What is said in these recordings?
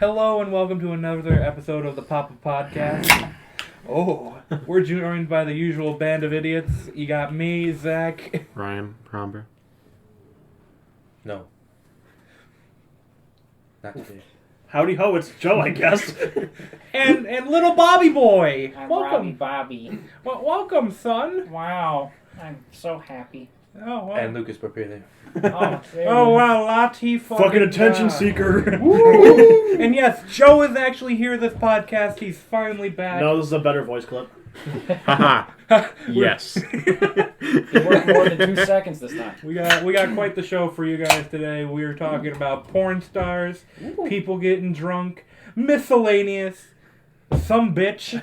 Hello and welcome to another episode of the PaPa Podcast. Oh, we're joined by the usual band of idiots. You got me, Zach. Ryan Cromber. No. Not today. Howdy ho, it's Joe, I guess. and little Bobby boy. I'm Welcome. Bobby. Welcome, son. Wow, I'm so happy. Oh, wow. And Lucas Prepare. Oh, Oh, wow, Lottie Fucking attention seeker. And yes, Joe is actually here this podcast. He's finally back. No, this is a better voice clip. Haha. Yes. It worked more than 2 seconds this time. We got quite the show for you guys today. We're talking about porn stars, people getting drunk, miscellaneous, some bitch,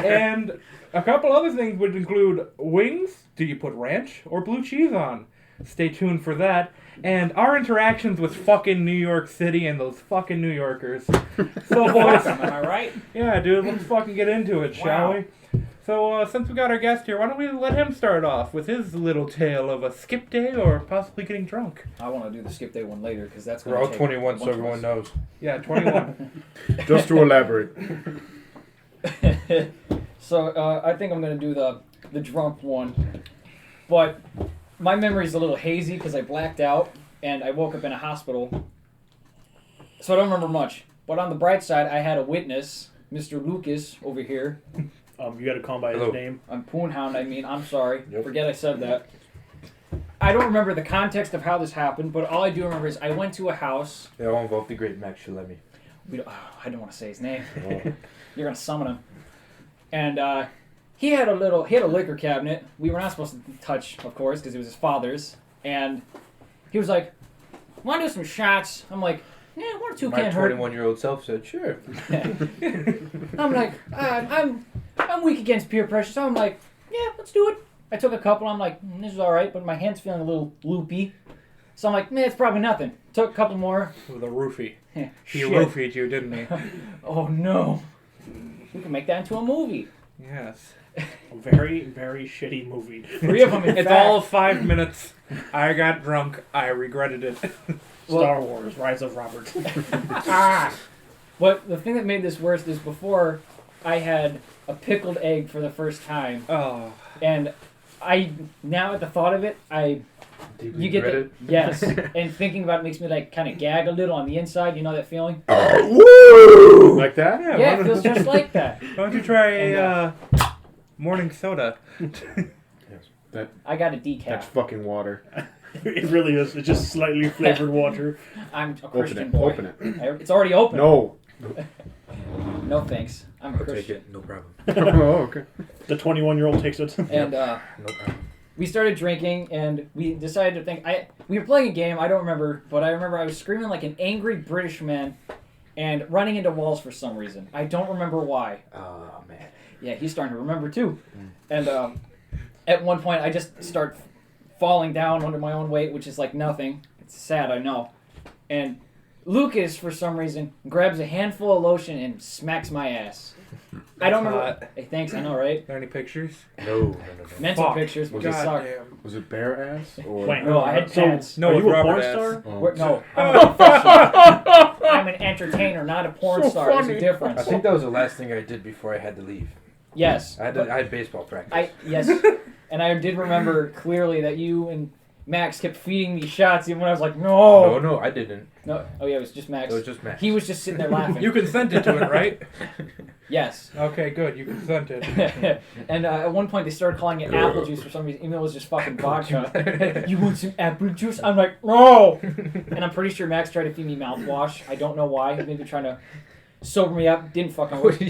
and a couple other things would include wings. Do you put ranch or blue cheese on? Stay tuned for that. And our interactions with fucking New York City and those fucking New Yorkers. So, boys, Am I right? yeah, dude, let's fucking get into it, shall we? So, since we got our guest here, why don't we let him start off with his little tale of a skip day or possibly getting drunk? I want to do the skip day one later because that's We're going all to 21, so everyone knows. Yeah, 21. Just to elaborate. So I think I'm going to do the drunk one, but my memory's a little hazy because I blacked out and I woke up in a hospital, so I don't remember much. But on the bright side, I had a witness, Mr. Lucas over here. You gotta call him by Hello. his name. I'm Poonhound, I'm sorry. Yep. Forget I said that. I don't remember the context of how this happened, but all I do remember is I went to a house. They all involve the great Max Shillemi. I don't want to say his name. Oh. You're going to summon him. And he had a liquor cabinet. We were not supposed to touch, of course, because it was his father's. And he was like, want to do some shots? I'm like, yeah, 1 or 2 My can't hurt. 21-year-old self said, sure. I'm like, I'm weak against peer pressure, so I'm like, yeah, let's do it. I took a couple. I'm like, this is all right, but my hand's feeling a little loopy. So I'm like, it's probably nothing. Took a couple more. With a roofie. He Shit. roofied you, didn't he? Oh no. We can make that into a movie. Yes. A very, very shitty movie. 3 of them, in It's fact. all 5 minutes. I got drunk. I regretted it. Star Wars, Rise of Robert. But the thing that made this worse is before I had a pickled egg for the first time. Oh. And now at the thought of it, you get the, yes, and thinking about it makes me like kind of gag a little on the inside. You know that feeling? Woo! Like that? Yeah, Yeah, it feels just like that. Why don't you try a morning soda? Yes. I got a decaf. That's fucking water. It really is. It's just slightly flavored water. I'm a Open Christian it. boy. Open it. It's already open. No. No thanks. I'm a I'll take Christian. it, no problem. Oh, okay. The 21-year-old takes it. And No problem. we started drinking, and we decided to think. We were playing a game. I don't remember, but I remember I was screaming like an angry British man, and running into walls for some reason. I don't remember why. Oh, man. Yeah, he's starting to remember too. And at one point, I just start falling down under my own weight, which is like nothing. It's sad, I know. And Lucas, for some reason, grabs a handful of lotion and smacks my ass. I don't remember. Hot. Hey, thanks, I know, right? Are there any pictures? No. Mental Fuck. pictures, which God suck. damn. Was it bare ass? Or... Wait, No, I had pants. No, Are with you a Robert porn ass. star? Oh. No, I'm a professional. I'm an entertainer, not a porn So star. There's funny. a difference. I think that was the last thing I did before I had to leave. Yes. I had baseball practice. Yes. And I did remember clearly that you and Max kept feeding me shots even when I was like, no. No, I didn't. No. Oh, yeah, it was just Max. It was just Max. He was just sitting there laughing. You consented to it, right? Yes. Okay, good. You consented. And at one point they started calling it apple juice for some reason, even though it was just fucking vodka. You want some apple juice? I'm like, no! And I'm pretty sure Max tried to feed me mouthwash. I don't know why. Maybe trying to sober me up. Didn't fucking work.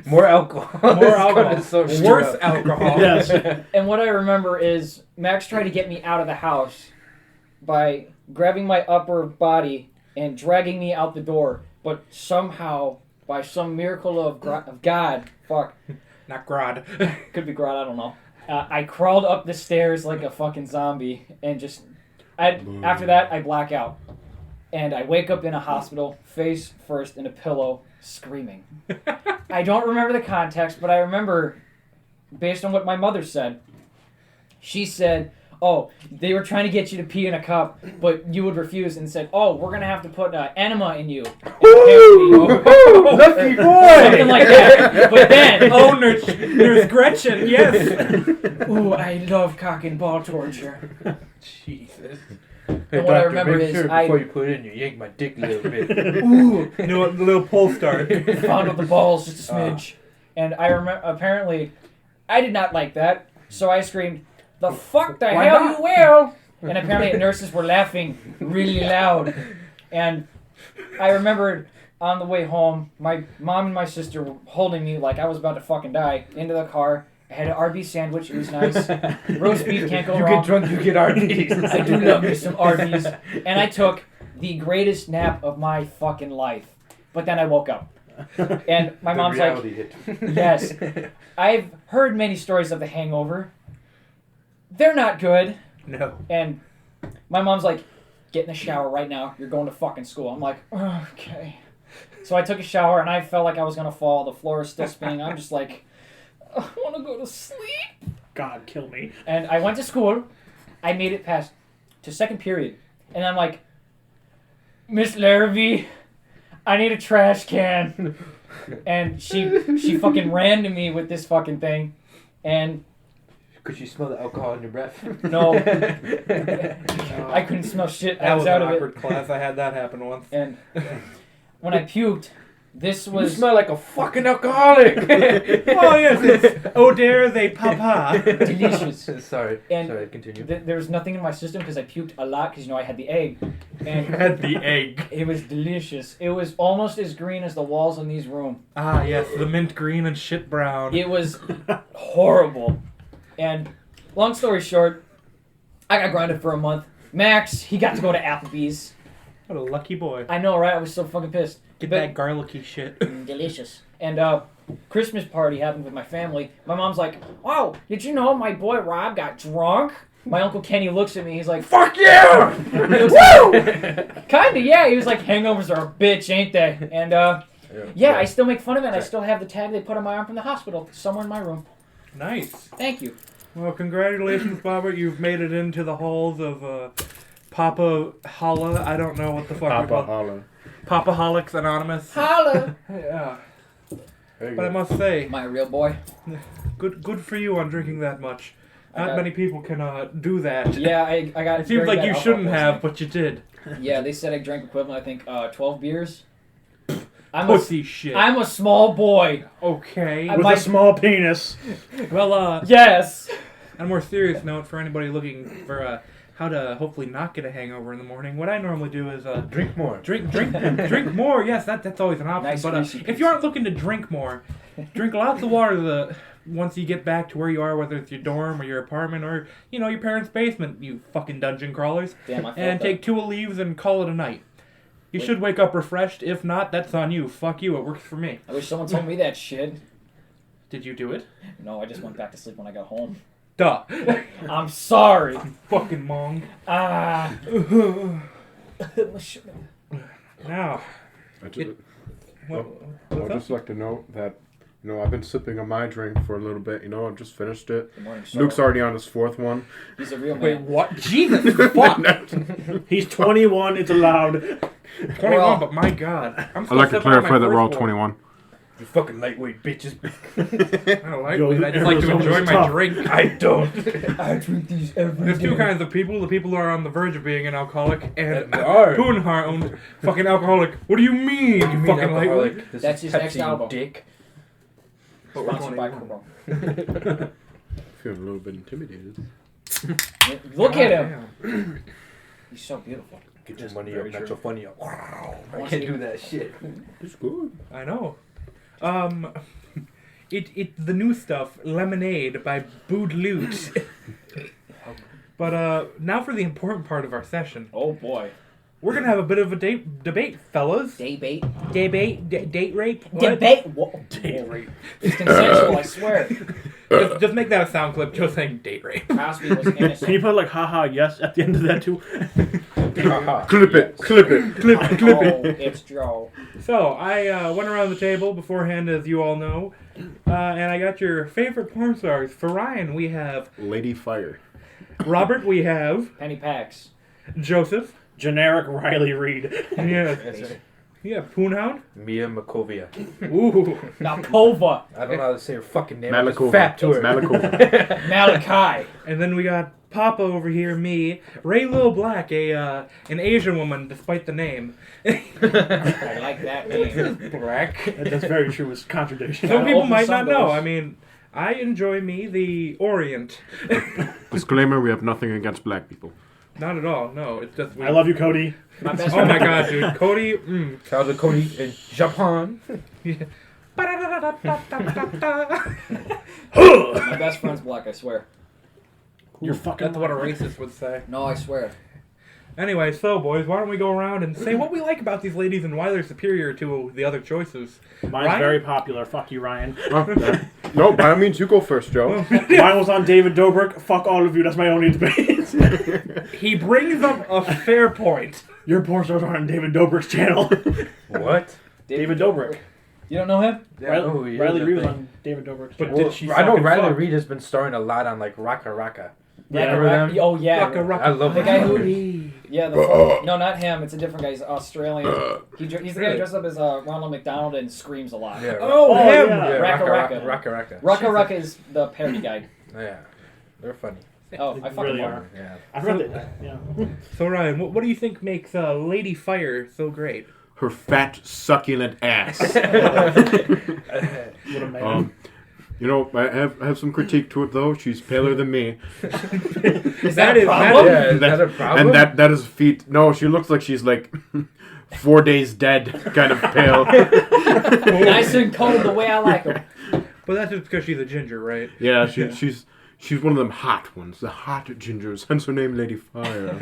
More alcohol. More alcohol. It's so Worse up. alcohol. Yes. And what I remember is Max tried to get me out of the house by grabbing my upper body and dragging me out the door. But somehow, by some miracle of God, Not Grod. could be God, I don't know. I crawled up the stairs like a fucking zombie and just... After that, I black out. And I wake up in a hospital, face first in a pillow, screaming. I don't remember the context, but I remember, based on what my mother said, she said, oh, they were trying to get you to pee in a cup, but you would refuse and said, oh, we're going to have to put enema in you. Lucky boy! Something like that. But then, Oh, Nurse Gretchen, yes! ooh, I love cock and ball torture. Jesus. And what I remember make is sure I- before you put it in, you yank my dick a little bit. Ooh, You know what, the little pull start. fondled the balls just a smidge. And I remember, apparently, I did not like that, so I screamed, the fuck the Why hell not? you will? And apparently the nurses were laughing really loud. And I remembered on the way home, my mom and my sister were holding me like I was about to fucking die into the car. I had an Arby's sandwich, it was nice. Roast beef, can't go You wrong. get drunk, you get Arby's. I do love me some Arby's. And I took the greatest nap of my fucking life. But then I woke up. And my mom's like, hit. yes. I've heard many stories of The Hangover. They're not good. No. And my mom's like, get in the shower right now. You're going to fucking school. I'm like, oh, okay. So I took a shower and I felt like I was going to fall. The floor is still spinning. I'm just like, I want to go to sleep. God, kill me. And I went to school. I made it past to second period. And I'm like, Miss Larrabee, I need a trash can. And she fucking ran to me with this fucking thing. And Could you smell the alcohol in your breath? no, I couldn't smell shit. I That was was out an of it. awkward class. I had that happen once. And when I puked, this You was smell like a fucking alcoholic. Oh, yes, it's oh dare they papa. delicious. Sorry, And sorry, continue. There was nothing in my system because I puked a lot because, you know, I had the egg. And Had the egg. it was delicious. It was almost as green as the walls in these rooms. Ah, yes, the mint green and shit brown. It was horrible. And long story short, I got grounded for a month. Max, he got to go to Applebee's. What a lucky boy. I know, right? I was so fucking pissed. Get But- that garlicky shit. Delicious. And Christmas party happened with my family. My mom's like, "Oh, did you know my boy Rob got drunk?" My Uncle Kenny looks at me. He's like, Fuck you! "Woo!" Kinda, yeah. He was like, "Hangovers are a bitch, ain't they?" And yeah, I still make fun of it. And I still have the tag they put on my arm from the hospital somewhere in my room. Nice. Thank you. Well, congratulations, Robert. You've made it into the halls of Papa Holla. I don't know what the fuck we Papa call holla. Papaholics Anonymous. Holla, Yeah. There you But I go. must say, my real boy. good for you on drinking that much. I Not got- many people can do that. Yeah, I got. It seems very like bad you alcohol shouldn't have, poisoning. but you did. Yeah, they said I drank equivalent. I think 12 beers. Pussy shit. I'm a small boy. Okay. I- With my- a small penis. Well, Yes. on a more serious note, for anybody looking for how to hopefully not get a hangover in the morning, what I normally do is Drink more. drink more. Yes, that's always an option. Nice but greasy if pizza. you aren't looking to drink more, drink lots of water. Once you get back to where you are, whether it's your dorm or your apartment or your parents' basement, you fucking dungeon crawlers, Damn, I felt and that. take 2 leaves and call it a night. You should wake up refreshed. If not, that's on you. Fuck you. It works for me. I wish someone told me that shit. Did you do it? No, I just went back to sleep when I got home. Duh. I'm sorry. Fucking mong. Ah. Now, I just, what, I'd what's up? just like to note that, I've been sipping on my drink for a little bit. I've just finished it. Good morning, Luke's sir. already on his 4th one. He's a real Wait, man. what? Jesus fuck. He's 21, it's allowed. 21, Well- but my God. I'm I'd still like to sipping on my clarify that we're all first one. 21. You fucking lightweight bitches. I don't like Yo, it. I just like to Arizona's enjoy my tough. drink. I don't. I drink these every There's day. 2 kinds of people. The people who are on the verge of being an alcoholic and There are. Poonhard, fucking alcoholic. What do you mean, you fucking lightweight? alcoholic? This That's is his next Pepsi, you album. dick. But we're Sponsored by 21. Corona. Feeling a little bit intimidated. Look at God him. damn. He's so beautiful. Get your That's money very up, not true. your funny up. Wow. I Once can't you- do that shit. It's good. I know. The new stuff, Lemonade by Bood Loot. But now for the important part of our session. Oh boy. We're gonna have a bit of a debate, fellas. Debate. Date rape. What? Debate. Whoa. Date rape. It's consensual, I swear. Just make that a sound clip, just saying date rape. Cosby was Can you innocent. put like haha yes at the end of that too? Haha. Clip it. Clip it. Clip Oh, it's Joe. So, I went around the table beforehand, as you all know, and I got your favorite porn stars. For Ryan, we have Lady Fire. Robert, we have Penny Pax. Joseph. Generic Riley Reed. Yeah. That's it. Yeah, Poonhound. Mia Makovia. Ooh. Malkova. I don't know how to say her fucking name. Malakova. I'm just fat to her. Malakova. Malachi. And then we got PaPa over here, me. Ray Lil Black, an Asian woman, despite the name. I like that name. Black. That's very true. It's contradiction. Some people Open might not know. Sundays. I mean, I enjoy me, the Orient. Disclaimer: we have nothing against black people. Not at all. No, it's just. I love you, Cody. My best Oh friend. my God, dude, Cody. Shout out to Cody in Japan. My best friend's black, I swear. You're fucking. That's what a racist would say. No, I swear. Anyway, so boys, why don't we go around and say what we like about these ladies and why they're superior to the other choices? Mine's Ryan? very popular. Fuck you, Ryan. No, by all means, you go first, Joe. Mine was on David Dobrik. Fuck all of you. That's my only debate. He brings up a fair point. Your porn stars are on David Dobrik's channel. What? David Dobrik. You don't know him? Yeah, I know who he is, Riley I Reed was think. on David Dobrik's But channel. did she I know fucking Riley fuck? Reed has been starring a lot on like Raka Raka. Yeah, Remember them? Oh, yeah. Raka, raka. I love The them. guy who... Yeah, no, not him. It's a different guy. He's Australian. He's the guy who dresses up as Ronald McDonald and screams a lot. Yeah, Oh, Oh, him! yeah. yeah, Raka Raka Raka. Raka Raka. Rucka Rucka is the parody guy. Yeah, they're funny. Oh, I fucking really love are. him. Yeah. I forgot that. Yeah. So Ryan, what do you think makes Lady Fire so great? Her fat, succulent ass. What a man. You know, I have some critique to it though. She's paler than me, Is That is- problem? Yeah, is that a problem? and that is a feat. No, she looks like she's like 4 days dead, kind of pale. Nice and cold the way I like him. But that's just because she's a ginger, right? Yeah, she's one of them hot ones, the hot gingers. Hence her name, Lady Fire.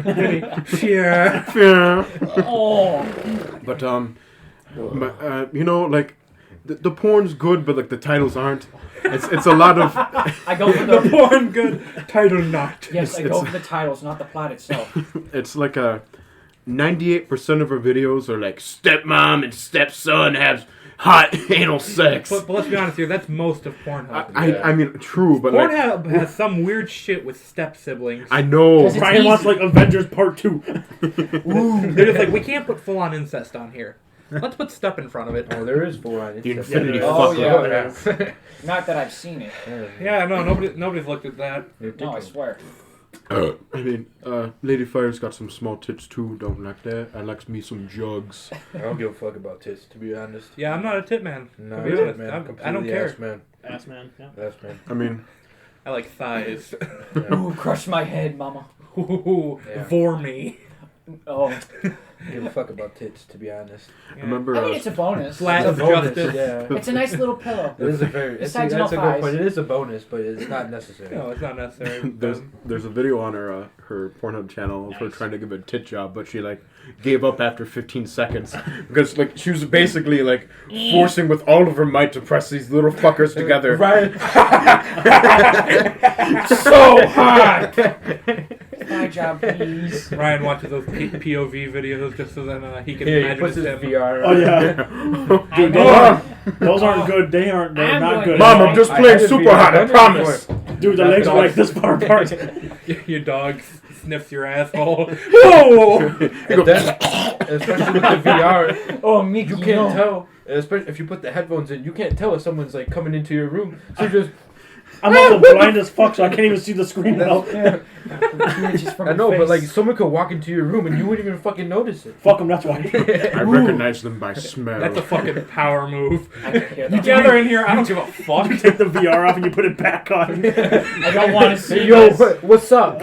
Yeah. Yeah. Oh. But you know, like the porn's good, but like the titles aren't. It's a lot of. I go for The the... porn good, title not. Yes, I it's- go for the titles, not the plot itself. It's like 98% of her videos are like stepmom and stepson have hot anal sex. But let's be honest here, that's most of Pornhub. I mean, true, but like Pornhub has some weird shit with step siblings. I know. Because it's Ryan wants easy. like Avengers Part 2. They're just like, we can't put full on incest on here. Let's put step in front of it. Oh, there is full on. The Infinity Oh, Fucker. yeah. Not that I've seen it. Yeah, no, nobody's looked at that. No, I swear. I mean, Lady Fire's got some small tits too. Don't like that. I likes me some jugs. I don't give a fuck about tits, to be honest. Yeah, I'm not a tit man. No, to be tit honest. man. I don't Completely care. Ass man. Ass man. Yeah. Ass man. I mean, I like thighs. Ooh, crush my head, mama. Ooh, Yeah. vor me. Oh. Give a fuck about tits, to be honest. I remember. I mean, it's a bonus. Flat It's a of bonus, justice. yeah. It's a nice little pillow. It is a very. It's Besides that's a no good thighs. point. It is a bonus, but it's not necessary. No, it's not necessary. There's a video on her Pornhub channel of her Nice. trying to give a tit job, but she like gave up after 15 seconds because like she was basically like forcing with all of her might to press these little fuckers together. Right. So hot. My job, please. Ryan watches those POV videos just so then he can Yeah, he imagine puts his it's him. VR. Oh, yeah. Dude, those aren't good. They're I'm not going good. to- Mom, I'm just I playing did super VR. hot. I did promise. before. Dude, the That legs are dog- like this far apart. Your dog sniffs your asshole. Whoa! And then, especially with the VR, Oh, Mickey, you can't tell. Especially if you put the headphones in, you can't tell if someone's like coming into your room. So you just. I'm also blind as fuck, so I can't even see the screen well. Yeah. 2 inches from I your know, face. but like someone could walk into your room and you wouldn't even fucking notice it. Fuck them, that's why. I recognize them by smell. That's a fucking power move. I don't care. You gather in here, I don't give a fuck. You take the VR off and you put it back on. I don't want to see Hey, yo, this. what's up?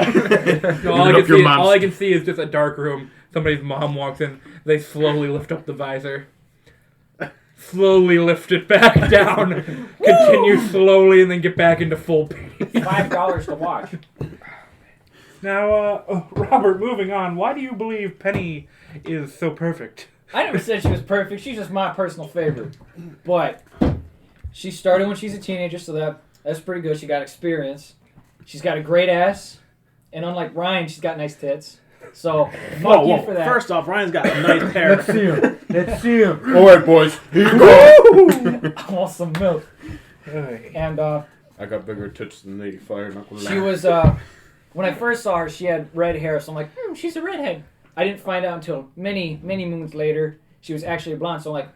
No, all I can see is just a dark room. Somebody's mom walks in. They slowly lift up the visor. Slowly lift it back down. Continue slowly and then get back into full pain. $5 to watch. Now, Robert, moving on. Why do you believe Penny is so perfect? I never said she was perfect. She's just my personal favorite. But she started when she's a teenager, so that's pretty good. She got experience. She's got a great ass. And unlike Ryan, she's got nice tits. So, fuck you for that. First off, Ryan's got a nice pair. Let's see him. Let's see him. All right, boys. Here you go. I want some milk. And I got bigger tits than Lady Fire. Not gonna lie. she was when I first saw her, she had red hair, so I'm like, she's a redhead. I didn't find out until many, many moons later she was actually blonde, so I'm like,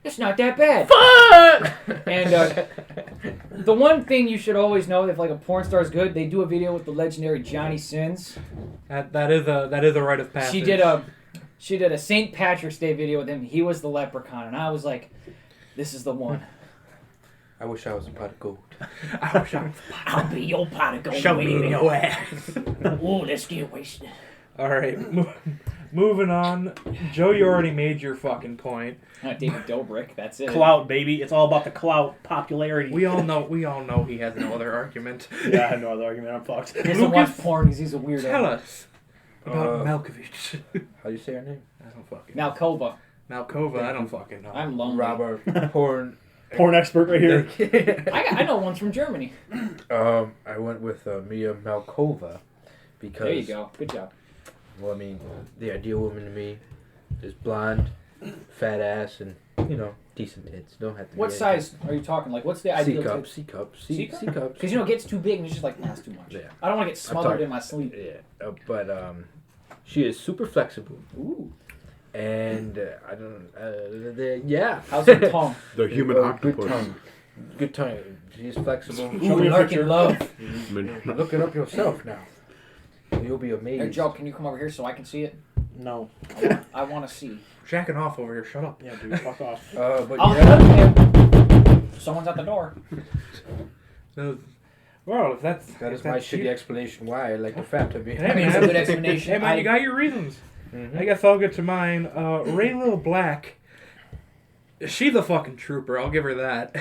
it's not that bad. Fuck! And the one thing you should always know, if like a porn star is good, they do a video with the legendary Johnny Sins. That is a rite of passage. She did a St. Patrick's Day video with him. He was the leprechaun, and I was like, this is the one. I wish I was a pot of gold. I'll be your pot of gold. Show me your ass. Ooh, let's get wasted. All right, moving on. Joe, you already made your fucking point. David Dobrik, that's it. Clout, baby. It's all about the clout, popularity. We all know he has no other argument. Yeah, I have no other argument. I'm fucked. He doesn't watch porn because he's a weirdo. Tell us about Malkovich. How do you say her name? I don't fucking Malkova. Malkova, I don't fucking know. I'm lonely. Robert porn. Porn expert right here. I know one's from Germany. I went with Mia Malkova because. There you go. Good job. Well, I mean, the ideal woman to me is blonde, fat ass, and decent tits. Don't have to. What be size are you talking? Like, what's the ideal? C cups. C cups. Because it gets too big and it's just like, it's too much. Yeah. I don't want to get smothered in my sleep. Yeah, but she is super flexible. Ooh. And I don't. Yeah. How's her tongue? The human octopus. Good tongue. Good tongue. She's flexible. Ooh, lurking love. Look it up yourself now. You'll be amazed. Hey, Joe, can you come over here so I can see it? No. I want to see. Jacking off over here. Shut up. Yeah, dude, fuck off. But I'll yeah. Someone's at the door. Well, if that's That is if my that's shitty you- explanation why I like the fat to be. Hey, I mean, it's a man. good explanation. Hey man, you got your reasons. Mhm. I guess I'll get to mine. Ray Lil Black. She's a fucking trooper. I'll give her that.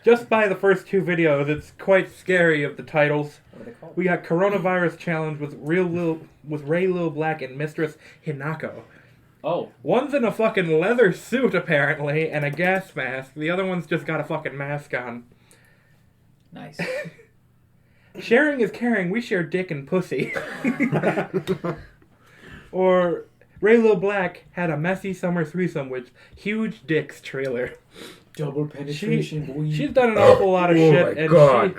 Just by the first two videos, it's quite scary of the titles. What are they called? We got Coronavirus Challenge with Ray Lil Black and Mistress Hinako. Oh. One's in a fucking leather suit, apparently, and a gas mask. The other one's just got a fucking mask on. Nice. Sharing is caring. We share dick and pussy. Or Ray Lil Black had a messy summer threesome with huge dicks trailer. Double penetration, boy. She's done an awful lot of Oh shit, my and God.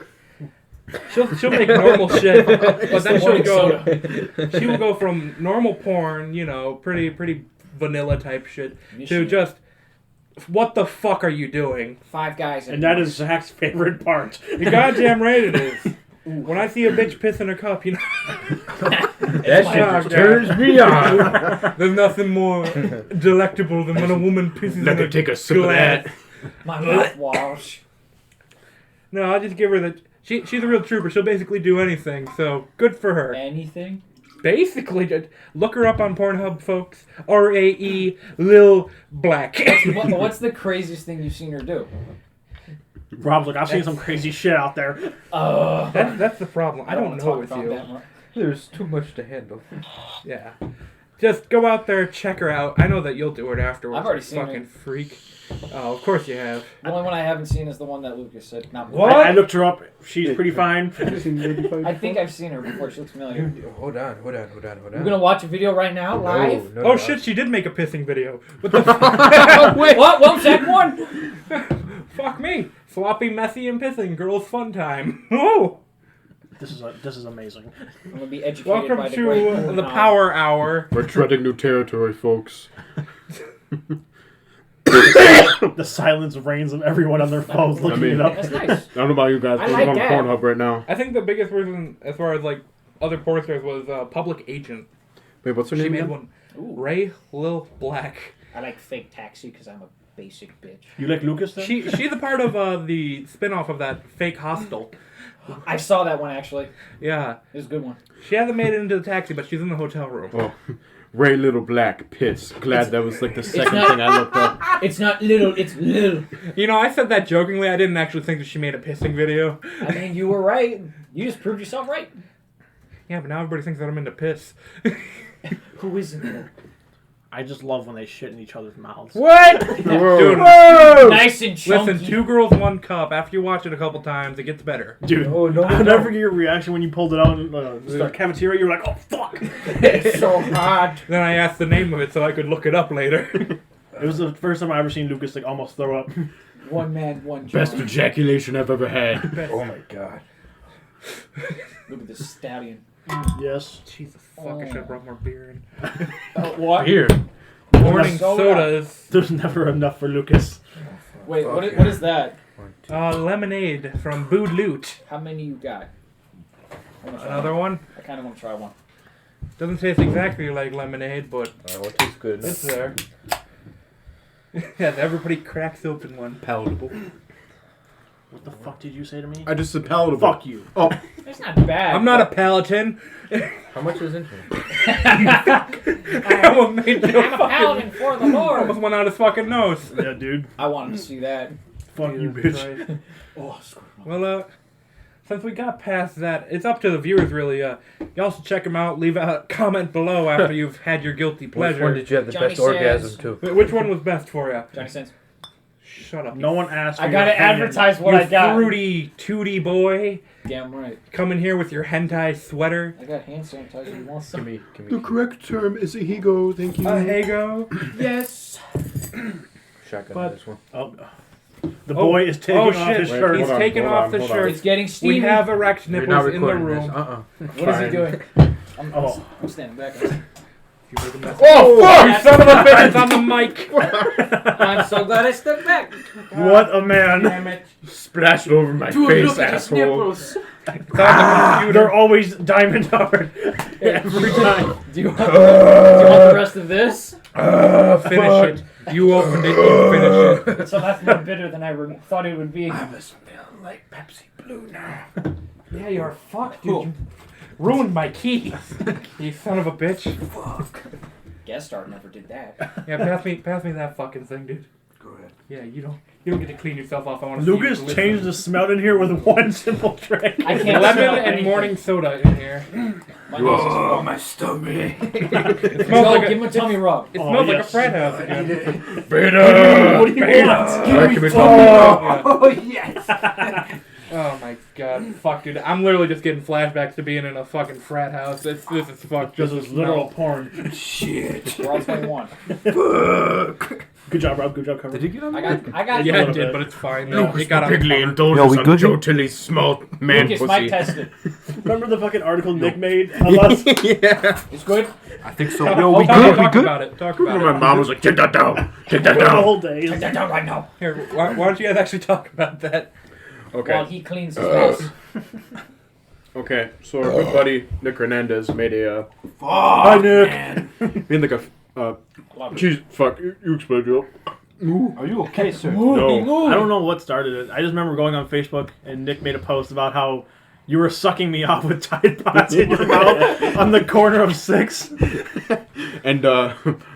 she'll make normal shit, but then she'll morning go. She will go from normal porn, pretty vanilla type shit, to just what the fuck are you doing? 5 guys. And that is Zach's favorite part. You're goddamn right it is. When I see a bitch piss in her cup, That shit just turns me on. there's nothing more delectable than when a woman pisses Let in her a take a sip of glass. that. My mouthwash. No, I'll just give her that. She's a real trooper. She'll basically do anything. So good for her. Anything? Basically, just look her up on Pornhub, folks. RAE Lil Black. What's the craziest thing you've seen her do? Rob's like, I've seen some crazy shit out there. That's the problem. I don't wanna know talk with about you. that much. There's too much to handle. Yeah. Just go out there, check her out. I know that you'll do it afterwards. I've already you seen her. fucking freak. Oh, of course you have. The only one I haven't seen is the one that Lucas said. Not What? I looked her up. She's pretty fine. I think I've seen her before. She looks familiar. Hold on. We're gonna watch a video right now, live. No, Oh shit, she did make a pissing video. What the fuck? What? Well, check one. Fuck me. Sloppy, messy, and pissing. Girls' fun time. Oh! This is amazing. I'm gonna be educated Welcome by the great to Lord the now. Power Hour. We're treading new territory, folks. The silence reigns of everyone on their phones looking mean- it up. That's nice. I don't know about you guys, I but like I'm on that. Pornhub right now. I think the biggest reason, as far as like other porn stars, was Public Agent. Wait, what's her She name made again? one. Ooh. Ray Lil Black. I like fake taxi because I'm a basic bitch. You like Lucas then? She's a part of the spin-off of that fake hostel. I saw that one actually. Yeah. It was a good one. She hasn't made it into the taxi, but she's in the hotel room. Oh, Ray Little Black Pits. Glad that was like the second not- thing I looked up. It's not little, it's little. You know, I said that jokingly. I didn't actually think that she made a pissing video. I mean, you were right. You just proved yourself right. Yeah, but now everybody thinks that I'm into piss. Who isn't? I just love when they shit in each other's mouths. What? Whoa. Dude, Nice and chunky. listen, 2 girls, 1 cup. After you watch it a couple times, it gets better. Dude, Oh, no, I'll no. never forget your reaction when you pulled it out in the cafeteria. You were like, oh, fuck. It's so hot. Then I asked the name of it so I could look it up later. It was the first time I ever seen Lucas like almost throw up. One man, one Best jar. ejaculation I've ever had. Oh my god. Look at this stallion. Yes. Jesus fuck, I should have brought more beer in. What? Here. Morning Soda. sodas. There's never enough for Lucas. Wait, what is that? Lemonade from Bood Loot. How many you got? Another one? I kind of want to try one. Doesn't taste exactly like lemonade, but What tastes good enough? it's there. Yeah, everybody cracks open one. Palatable. What the fuck did you say to me? I just said palatable. Fuck you. Oh, It's not bad. I'm not a paladin. How much is in here? I almost made you I'm a paladin for the Lord. almost went out his fucking nose. Yeah, dude. I wanted to see that. Fuck you, Jesus bitch. Christ. Oh, screw it. Well, since we got past that, it's up to the viewers, really. Y'all should check them out. Leave a comment below after you've had your guilty Which pleasure. one did you have the Johnny best orgasm says- to? Which one was best for you? Johnny Sins. Shut up. No one asked for I your gotta opinion. advertise what you I got. fruity tooty boy. Damn right. Coming here with your hentai sweater. I got hand sanitizer. You want some? Give me. the correct term is a higo. Thank you. Hego. Yes. Shotgun But- this one. Oh, the boy is taking off shit. his Wait, shirt. He's Hold on, taking hold off on, the hold on. shirt. It's getting We steamy. have erect You're nipples not in the recording room. this. What is he Fine. doing? I'm Oh. standing back. You made a mess. Oh, fuck! You son of a bitch! It's on the mic. I'm so glad I stuck back. What a man. Damn it! Splashed over my Dude, face, look at his asshole. nipples. It's on the computer. They're always diamond hard. Every time. Do you want the rest of this? Finish it. You opened it. You finish it. So that's more bitter than I thought it would be. I'm smelling like Pepsi Blue now. Yeah, you're fucked, dude. You ruined my keys. You son of a bitch. Fuck. Guest star never did that. Yeah, pass me that fucking thing, dude. Go ahead. Yeah, you don't get to clean yourself off. I want to. Lucas changed the smell in here with one simple trick. I can't lemon smell and anything. morning soda in here. My nose is full. my stomach. It Yo, smells like give him a tummy rub. It Oh, smells like a yes. frat house again. Beta! What do you want? Give me Oh, yes. oh my god, fuck, dude! I'm literally just getting flashbacks to being in a fucking frat house. This is fucked. This Just is literal porn. We're all 21. Good job, Rob. Good job, cover. Did you get on I got. Yeah, a it little did, bit. but it's fine. Lucas It got on Pigley cover. indulges we on good? Joe Tilly's small man Lucas pussy. mic tested. Remember the fucking article Nick made of us? Yeah. It's good. I think so. Talk, talk about it. Talk about My it. mom was like, take that down. Take that For the down. whole day. Take that down right now. Here, why don't you guys actually talk about that? Okay. While he cleans his face. Okay, so our good buddy Nick Hernandez made a Hi, Nick. made like a jeez, fuck, you explain, Joe. Are you okay, sir? No. I don't know what started it. I just remember going on Facebook and Nick made a post about how you were sucking me off with Tide Pods in your mouth on the corner of 6. And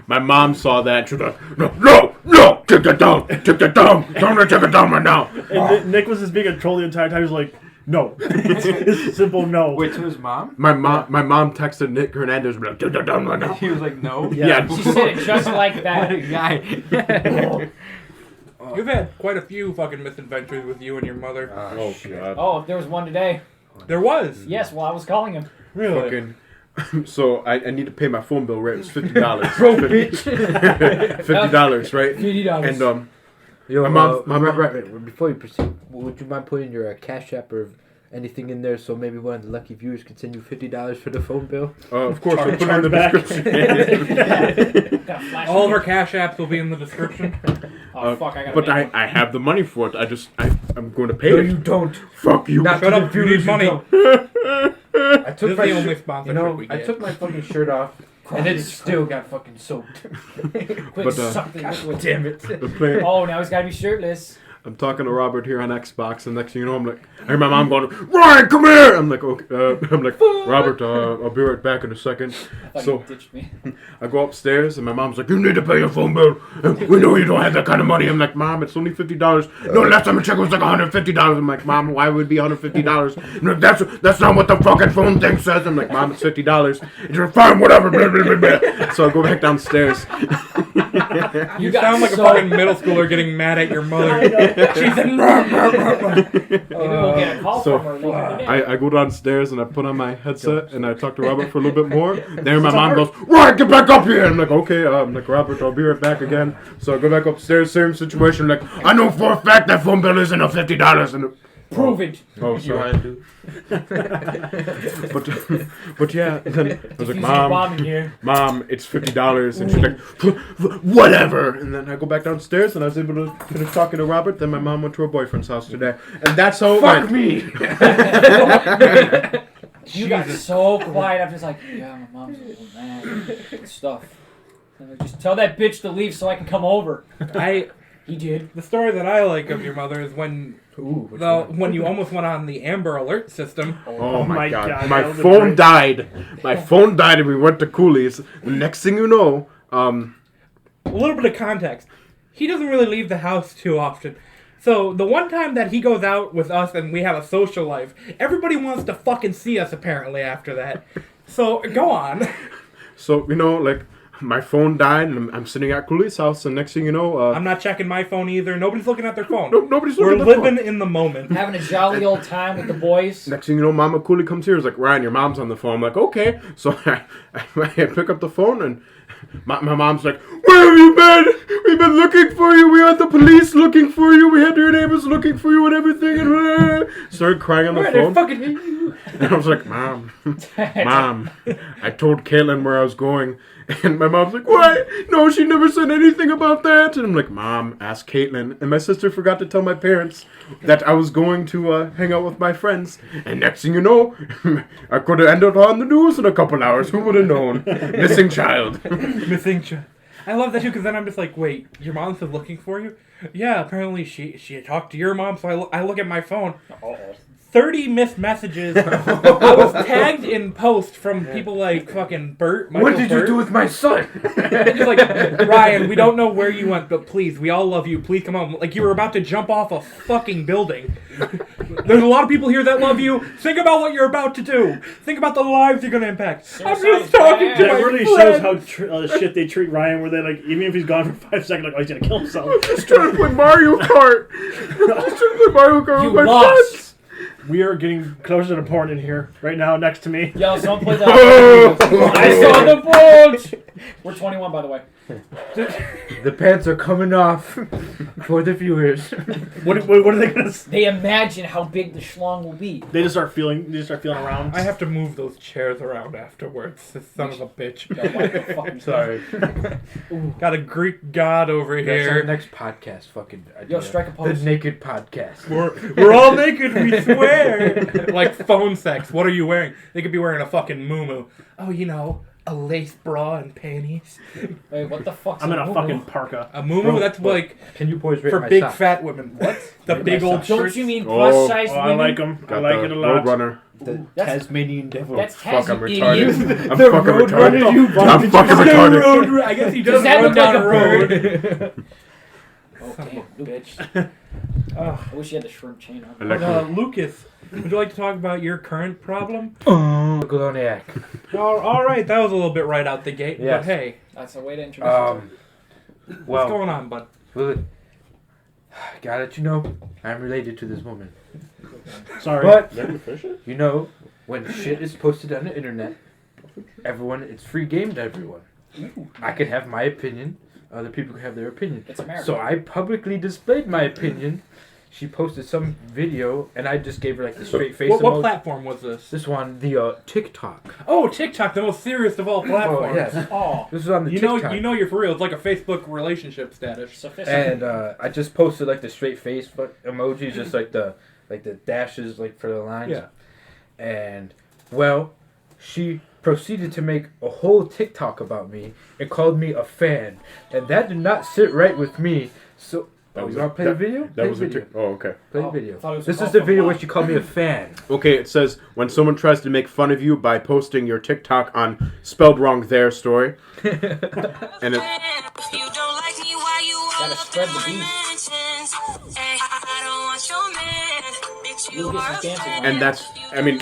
my mom saw that and she was like, no, take that down, take that down, don't take it down right now. And Nick was just being a troll the entire time. He was like, no. It's simple no. Wait, to his mom? My mom texted Nick Hernandez and be like, take that down right now. He was like, no. Yeah. She said it just like that. guy. You've had quite a few fucking misadventures with you and your mother. Oh god. Oh, there was one today. There was. Yes, while I was calling him. Really? Fucking. So I need to pay my phone bill, right? It's $50. Bro, bitch. $50, right? $50. And Yo, My mom- right, before you proceed, would you mind putting your Cash App or anything in there so maybe one of the lucky viewers can send you $50 for the phone bill? of course, I'll put it in the Charge back. description. Got a flash All of me. our cash apps will be in the description. Oh, fuck, I gotta But make I have the money for it. I'm going to pay No, it. you don't. Fuck you. Not Shut to the up, you viewers, need money. don't. I This took is my the only shirt, sponsorship we I get. took my fucking shirt off, and it still got fucking soaked. Quit but, sucking liquid. Damn it. I'm playing- Oh, now he's gotta be shirtless. I'm talking to Robert here on Xbox, and next thing you know, I'm like, I hear my mom going, Ryan, come here! I'm like, okay, I'm like, Robert, I'll be right back in a second. I thought So- you ditched me. I go upstairs, and my mom's like, you need to pay your phone bill. We know you don't have that kind of money. I'm like, Mom, it's only $50. No, last time I checked, it was like $150. I'm like, Mom, why would it be $150? No, that's not what the fucking phone thing says. I'm like, Mom, it's $50. And she's like, fine, whatever. Blah, blah, blah, blah. So I go back downstairs. You got sound like so- a fucking middle schooler getting mad at your mother. She's in. Maybe we'll get a call so, from her later today. I go downstairs and I put on my headset and I talk to Robert for a little bit more. Then my mom goes, Ryan, get back up here. I'm like, okay. I'm like, Robert, I'll be right back again. So I go back upstairs, same situation. Like, I know for a fact that phone bill isn't a $50. And Prove it. Oh, You sorry. want to do? But yeah, then I was like, Defusing a bomb Mom, in here. Mom, it's $50, and she's like, whatever. And then I go back downstairs, and I was able to finish talking to Robert. Then my mom went to her boyfriend's house today, and that's how it Fuck went. me. You got so quiet. I'm just like, yeah, my mom's a little mad and stuff. And I just tell that bitch to leave so I can come over. He did. The story that I like of your mother is when when you almost went on the Amber Alert system. Oh my god. God, My that was a phone great- died. My phone died, and we went to Cooley's. The next thing you know, A little bit of context. He doesn't really leave the house too often. So the one time that he goes out with us and we have a social life, everybody wants to fucking see us apparently after that. So go on. so, you know, like, my phone died, and I'm sitting at Cooley's house, and next thing you know, I'm not checking my phone either. Nobody's looking at their phone. nobody's We're looking at the phone. living in the moment. Having a jolly old time with the boys. Next thing you know, Mama Cooley comes here. Is like, Ryan, your mom's on the phone. I'm like, okay. So I pick up the phone, and my mom's like, where have you been? We've been looking for you. We had the police looking for you. We had your neighbors looking for you and everything. And started crying on the phone. And I was like, Mom, I told Caitlin where I was going. And my mom's like, what? No, she never said anything about that. And I'm like, Mom, ask Caitlin. And my sister forgot to tell my parents that I was going to hang out with my friends. And next thing you know, I could have ended on the news in a couple hours. Who would have known? Missing child. Missing child. I love that too, because then I'm just like, wait, your mom's still looking for you? Yeah, apparently she talked to your mom, so I look at my phone. 30 missed messages. I was tagged in post from people like fucking Bert. What did you do with my son? Just like, Ryan, we don't know where you went, but please, we all love you. Please come home. Like you were about to jump off a fucking building. There's a lot of people here that love you. Think about what you're about to do. Think about the lives you're going to impact. I'm just talking to That my really friend. shows how shit they treat Ryan, where they like, even if he's gone for 5 seconds, like, oh, he's gonna kill himself. Just trying to play Mario Kart. Just trying to play Mario Kart You with my lost. friends. We are getting closer to porn in here right now, next to me. Yo, someone play that. Oh. I saw the boat. We're 21, by the way. The pants are coming off for the viewers. What are they gonna? They imagine how big the schlong will be. They just start feeling. They just start feeling around. I have to move those chairs around afterwards. This son of a bitch. Yo, what the fuck? Sorry. Got a Greek god over That's our here. next podcast fucking idea. Yo, strike a The pose. Naked Podcast. We're all naked, we swear. Like phone sex. What are you wearing? They could be wearing a fucking muumuu. Oh, you know, a lace bra and panties. Wait, what the fuck's I'm in a moo-moo? fucking parka. A muumuu, that's like Can you boys rate for my big socks? fat women. What? The Rate big my old socks. Don't shirts. you mean Oh. plus sized Oh, I women? like them. I Got like the it a lot. Roadrunner. The That's- Tasmanian Devil. That's Fuck, Taz, I'm you retarded. idiot. I'm The fucking Roadrunner, retarded. you I'm fucking retarded. I guess he Does doesn't that run look down like a a road. bird? Son Okay, of a bitch. I wish you had the shrimp chain on. I like Lucas, would you like to talk about your current problem? Gloniac. All right, that was a little bit right out the gate, but Yes. hey, That's a way to introduce it. what's Well, going on, bud? gotta let you know, I'm related to this woman. Sorry. But, you know, when shit is posted on the internet, it's free game to everyone. I can have my opinion, other people can have their opinion. It's America. So I publicly displayed my opinion. She posted some video, and I just gave her like the straight face What emoji. platform was this? This one, the TikTok. Oh, TikTok, the most serious of all Oh, platforms. yes. Oh, This is on the You TikTok. know you're for real. It's like a Facebook relationship status. sophisticated. And I just posted like the straight face emoji, just like the dashes like for the lines. Yeah. And well, she proceeded to make a whole TikTok about me and called me a fan, and that did not sit right with me. So That was you a- want to play the video? That Play was the a video. Oh, okay. Play the Oh, video. I thought it was This a is the call video for where love. she called me a fan. Okay, it says when someone tries to make fun of you by posting your TikTok on spelled wrong their story, and it, You don't like me, why you all Gotta up spread in the my beef. mentions? Hey, I don't want your man. Bitch, you Lucas are is a dancing fan. on and that's I mean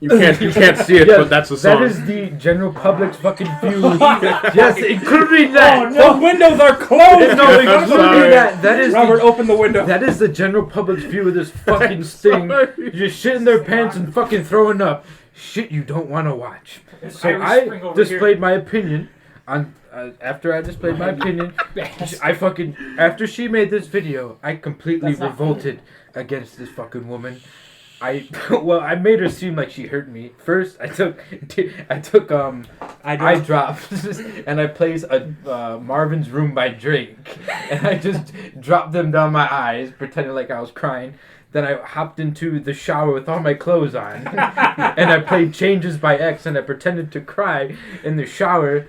you can't see it, Yes, but that's a song. That is the general public's fucking view. Yes, including that. The windows are closed. No, I'm including sorry. that. That is Robert, the, open the window. that is the general public's view of this fucking thing. sorry. You're just shitting their pants and fucking throwing up shit you don't want to watch. So Irish Spring I over displayed my opinion on. After I displayed my opinion, I fucking after she made this video, I completely That's not revolted against this fucking woman. I made her seem like she hurt me. First, I took eye drops and I placed a Marvin's Room by Drake, and I just dropped them down my eyes, pretending like I was crying. Then I hopped into the shower with all my clothes on, and I played Changes by X, and I pretended to cry in the shower.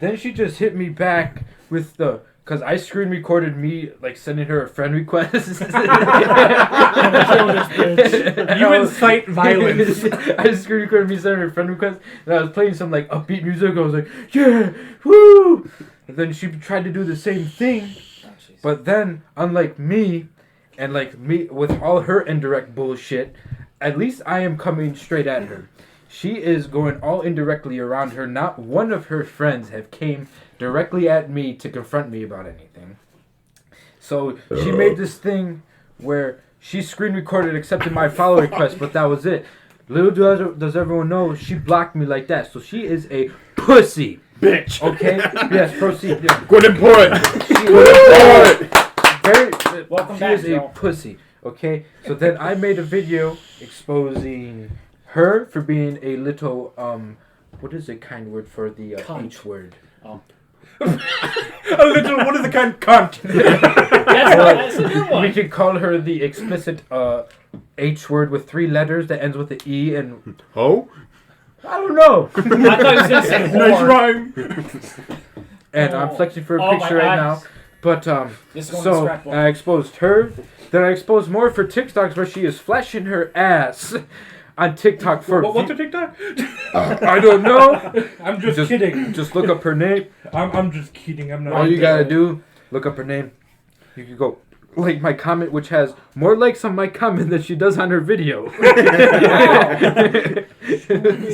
Then she just hit me back with because I screen recorded me, like, sending her a friend request. You incite violence. I screen recorded me sending her a friend request, and I was playing some, like, upbeat music. I was like, yeah, woo! And then she tried to do the same thing. But then, unlike me, and like me with all her indirect bullshit, at least I am coming straight at her. She is going all indirectly around her. Not one of her friends have came directly at me to confront me about anything. So she made this thing where she screen recorded accepting my follow request, but that was it. Little does everyone know, she blocked me like that. So she is a pussy. Bitch. Okay? Yes, proceed. Yeah. Good import. Welcome She back, is a Joe. pussy. Okay? So then I made a video exposing her for being a little, what is a kind word for the Cunt. H word? Oh. A little, what is the kind of cunt? That's a good We one. could call her the explicit H word with 3 letters that ends with an E and... Ho? I don't know. I thought he was going to say Nice whore. rhyme. And I'm flexing for a Oh my picture right now. God. But, This is going to the so scrapbook. I exposed her. Then I exposed more for TikToks where she is flashing her ass on TikTok for... What's her TikTok? I don't know. I'm just kidding. Just look up her name. I'm just kidding. I'm not. All you gotta do, look up her name. You can go like my comment, which has more likes on my comment than she does on her video.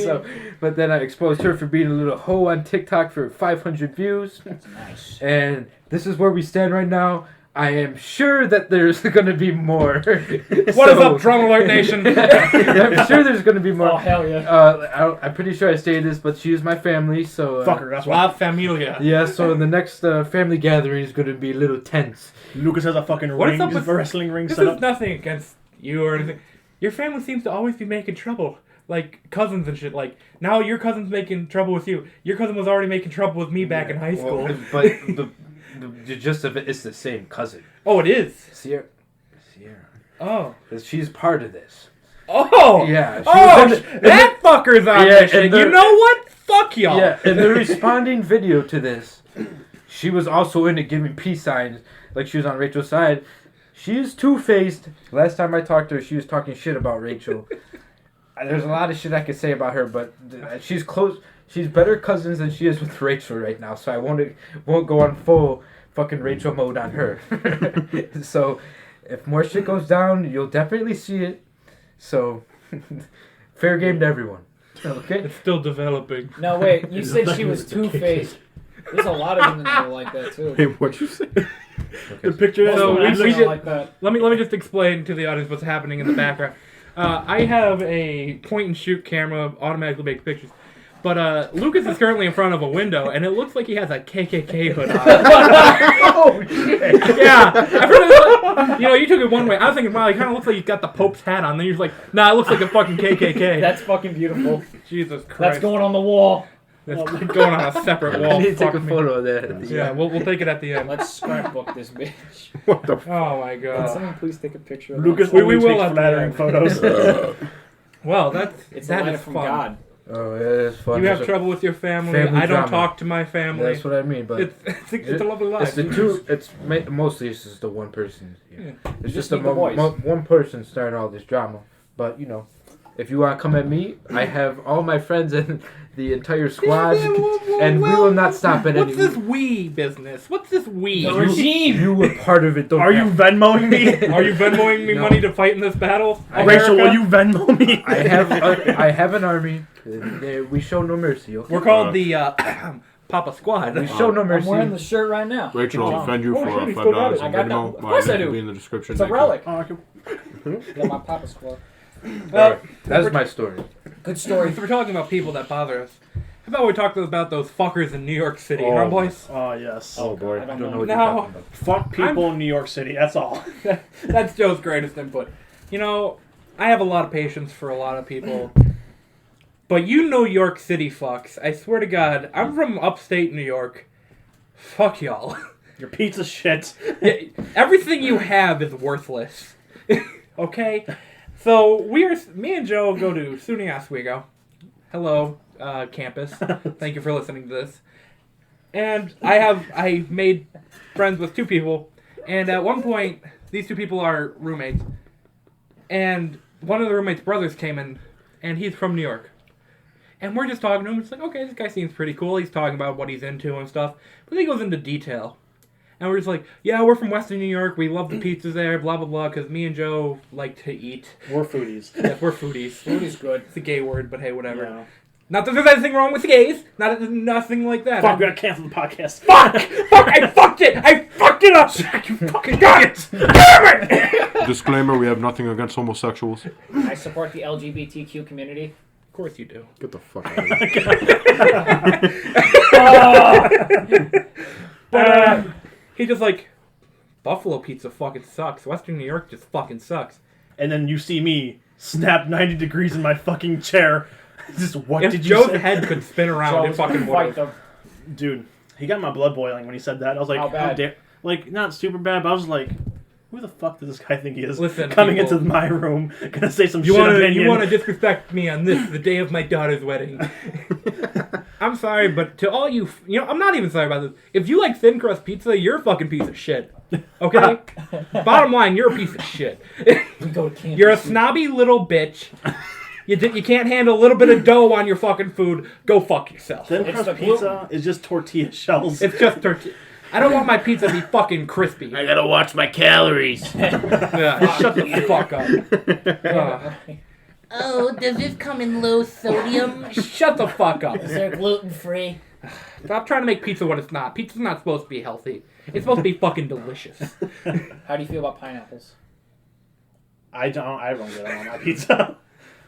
So, but then I exposed her for being a little hoe on TikTok for 500 views. Nice. And this is where we stand right now. I am sure that there's going to be more. What is up, Drone Alert Nation? I'm sure there's going to be more. Oh, hell yeah. I'm pretty sure I stated this, but she is my family, so... Fuck her, that's why. La Familia. Yeah, so the next family gathering is going to be a little tense. Lucas has a fucking What is ring, up with- wrestling ring This set is up. nothing against you or anything. Your family seems to always be making trouble. Like, cousins and shit. Like, now your cousin's making trouble with you. Your cousin was already making trouble with me back in high school. Well, but the gist of it is the same cousin. Oh, it is? Sierra. Oh. She's part of this. Oh! Yeah. Oh, was in that fucker's on Yeah, this shit. and the- You know what? Fuck y'all. Yeah, in the responding video to this, she was also in it giving peace signs, like she was on Rachel's side. She's two-faced. Last time I talked to her, she was talking shit about Rachel. There's a lot of shit I could say about her, but she's close. She's better cousins than she is with Rachel right now, so I won't go on full fucking Rachel mode on her. So, if more shit goes down, you'll definitely see it. So, fair game to everyone. Okay? It's still developing. No, wait. You said she was two-faced. There's a lot of women that are like that, too. Hey, what'd you say? The picture is... Most So women we actually should- are like that. Let me just explain to the audience what's happening in the background. I have a point-and-shoot camera, automatically makes pictures. But Lucas is currently in front of a window, and it looks like he has a KKK hood on. Oh, shit! Yeah. At first it looked- you took it one way. I was thinking, wow, he kind of looks like he's got the Pope's hat on. Then you're like, nah, it looks like a fucking KKK. That's fucking beautiful. Jesus Christ. That's going on the wall. That's going on a separate wall. I need to take Fuck a me. photo of that. Yeah, we'll take it at the end. Let's scrapbook this bitch. What the Oh my Can god. someone please take a picture of Lucas that? We only will takes at the flattering end. photos. Well, that's It's a that letter is from fun. God. Oh, yeah, that's fun. You have That's trouble with your family. family I don't drama. talk to my family. That's what I mean, but It's a lovely life. it's the two. Mostly it's just the one person. Here. It's just just the need the voice. one person starting all this drama. But if you want to come at me, I have all my friends and the entire squad, and we will not stop at What's any. this we business? What's this we? The regime. You were part of it. Don't Are you Venmoing me? Are you Venmoing me No. money to fight in this battle? Rachel, will America? you Venmo me? I have an army. We show no mercy. Okay? We're called the PaPa Squad. We show no I'm mercy. wearing the shirt right now. Rachel will defend you Oh, for shit, he still got $5 it. in I got that. Venmo. Of My course I link do. will be in the description. It's a Thank you. relic. Oh, okay. Got my Papa's squad. All right, that's my story. Good story. So we're talking about people that bother us. about we talked about those fuckers in New York City, huh, boys? Oh, yes. Oh boy, I I don't don't know. know what No. you're talking about. Fuck people in New York City. That's all. That's Joe's greatest input. You know, I have a lot of patience for a lot of people. But you New York City fucks, I swear to God, I'm from upstate New York. Fuck y'all. Your pizza shit. Yeah, everything you have is worthless. Okay? So, me and Joe go to SUNY Oswego. Hello, campus. Thank you for listening to this. And I made friends with two people. And at one point, these two people are roommates. And one of the roommates' brothers came in, and he's from New York. And we're just talking to him. It's like, okay, this guy seems pretty cool. He's talking about what he's into and stuff. But then he goes into detail. And we're just like, yeah, we're from Western New York. We love the pizzas there, blah, blah, blah. Because me and Joe like to eat. We're foodies. Yes, we're foodies. Food is good. It's a gay word, but hey, whatever. Yeah. Not that there's anything wrong with the gays. Nothing like that. Fuck, we gotta cancel the podcast. Fuck! Fuck! I fucked it! I fucked it up! You fucking got it! Damn it! Disclaimer: we have nothing against homosexuals. I support the LGBTQ community. Of course you do. Get the fuck out of here. But he just like, Buffalo pizza fucking sucks. Western New York just fucking sucks. And then you see me snap 90 degrees in my fucking chair. Just what If did you Joe's say? head could spin around, So it fucking fight would. them. Dude, he got my blood boiling when he said that. I was like, How bad? dare... Like, not super bad, but I was like, who the fuck does this guy think he is? Listen, coming people- into my room, gonna say some You shit want opinion. to disrespect me on this, the day of my daughter's wedding. I'm sorry, but to all you, I'm not even sorry about this. If you like thin crust pizza, you're a fucking piece of shit. Okay? Bottom line, you're a piece of shit. We go to campus. You're a snobby little bitch. You can't handle a little bit of dough on your fucking food. Go fuck yourself. Thin It's crust the pizza is just tortilla shells. It's just tortilla. I don't want my pizza to be fucking crispy. I gotta watch my calories. Yeah, shut the fuck up. Oh, does this come in low sodium? Shut the fuck up. Is there gluten free? Stop trying to make pizza what it's not. Pizza's not supposed to be healthy. It's supposed to be fucking delicious. How do you feel about pineapples? I don't get it on my pizza.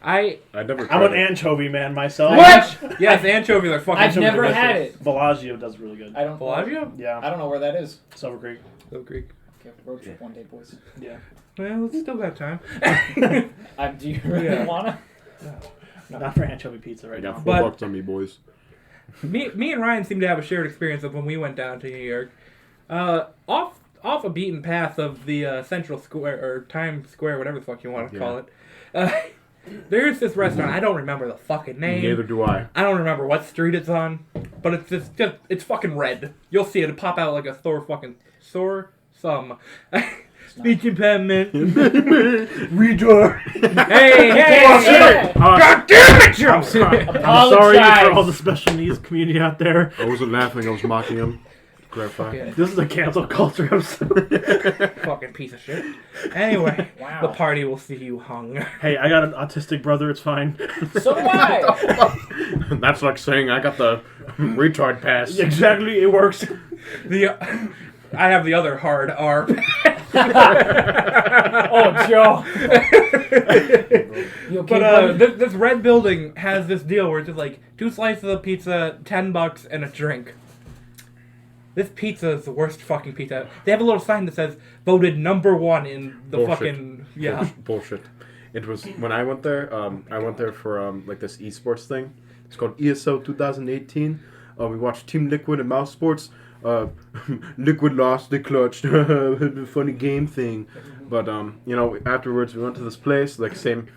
I never. I'm an anchovy man myself. What? Yes, anchovies are fucking. I've never delicious. had it. Bellagio does really good. I don't. Bellagio? Yeah. I don't know where that is. Silver Creek. So Greek. Okay, road trip one day, boys. Yeah. Well, it's still got time. Do you really Yeah. wanna? Not for anchovy pizza right I got now. $4 But- on me, boys. Me and Ryan seem to have a shared experience of when we went down to New York. Off a beaten path of the Central Square or Times Square, whatever the fuck you want to call it. There's this restaurant. I don't remember the fucking name. Neither do I. I don't remember what street it's on, but it's fucking red. You'll see it pop out like a sore thumb. Speech impediment. Redraw. Hey! God damn it, Joe! I'm sorry for all the special needs community out there. I wasn't laughing. I was mocking him. Clarify. Okay. This is a cancel culture episode. Fucking piece of shit. Anyway, Wow. the party will see you hung. Hey, I got an autistic brother. It's fine. So do I. That's like saying I got the retard pass. Exactly, it works. I have the other hard R. Oh, Joe. You okay, But buddy? this red building has this deal where it's just like 2 slices of pizza, $10, and a drink. This pizza is the worst fucking pizza. They have a little sign that says voted #1 in the Bullshit. fucking Bullshit. It was when I went there. I went there for like this esports thing. It's called ESO 2018. We watched Team Liquid and Mouse Sports. Liquid lost, they clutched. Funny game thing. But afterwards we went to this place, like same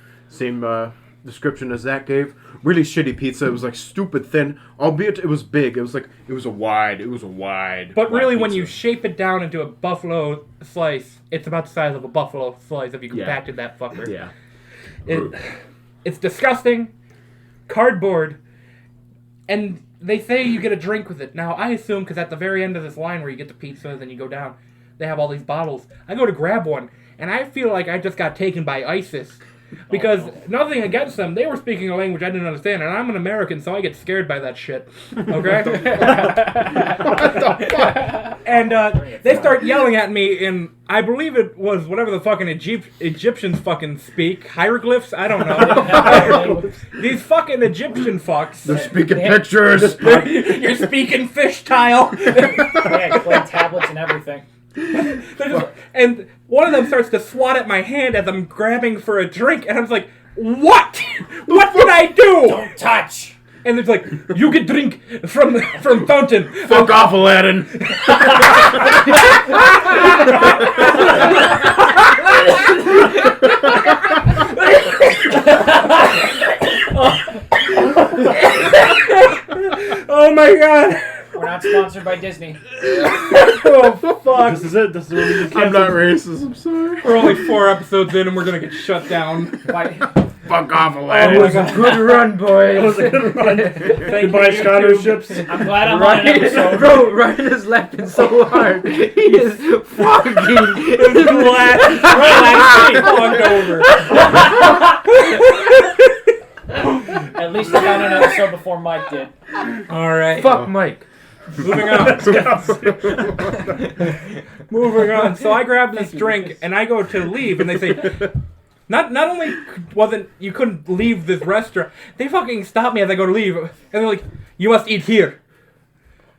description as Zach gave. Really shitty pizza. It was like stupid thin, albeit it was big. It was a wide. But really, wide when you pizza. shape it down into a buffalo slice, it's about the size of a buffalo slice if you Yeah. compacted that fucker. Yeah. It's disgusting. Cardboard. And they say you get a drink with it. Now, I assume, because at the very end of this line where you get the pizza, then you go down, they have all these bottles. I go to grab one, and I feel like I just got taken by ISIS. Because nothing against them, they were speaking a language I didn't understand, and I'm an American, so I get scared by that shit. Okay? What the fuck? And they start yelling at me in, I believe it was whatever the fucking Egyptians fucking speak. Hieroglyphs? I don't know. These fucking Egyptian fucks. They're speaking pictures. You're speaking fish tile. Yeah, clay tablets and everything. And one of them starts to swat at my hand as I'm grabbing for a drink, and I was like, what? What did I do? Don't touch. And it's like, you can drink from fountain. Fuck off, Aladdin. Oh my god. We're not sponsored by Disney. Oh fuck. This is it. This is what we do. I'm not racist. I'm sorry. We're only 4 episodes in and we're gonna get shut down. Fuck off, It Aladdin. was a good run, boys. It was a good run. Goodbye, you, scholarships. I'm glad I'm on an episode. Bro, Ryan is laughing so hard. He is fucking. His glass flunked over. At least I got an episode before Mike did. Alright. Fuck Mike. Moving on. Moving on. So I grab this drink and I go to leave and they say, not only you couldn't leave this restaurant, they fucking stop me as I go to leave and they're like, you must eat here.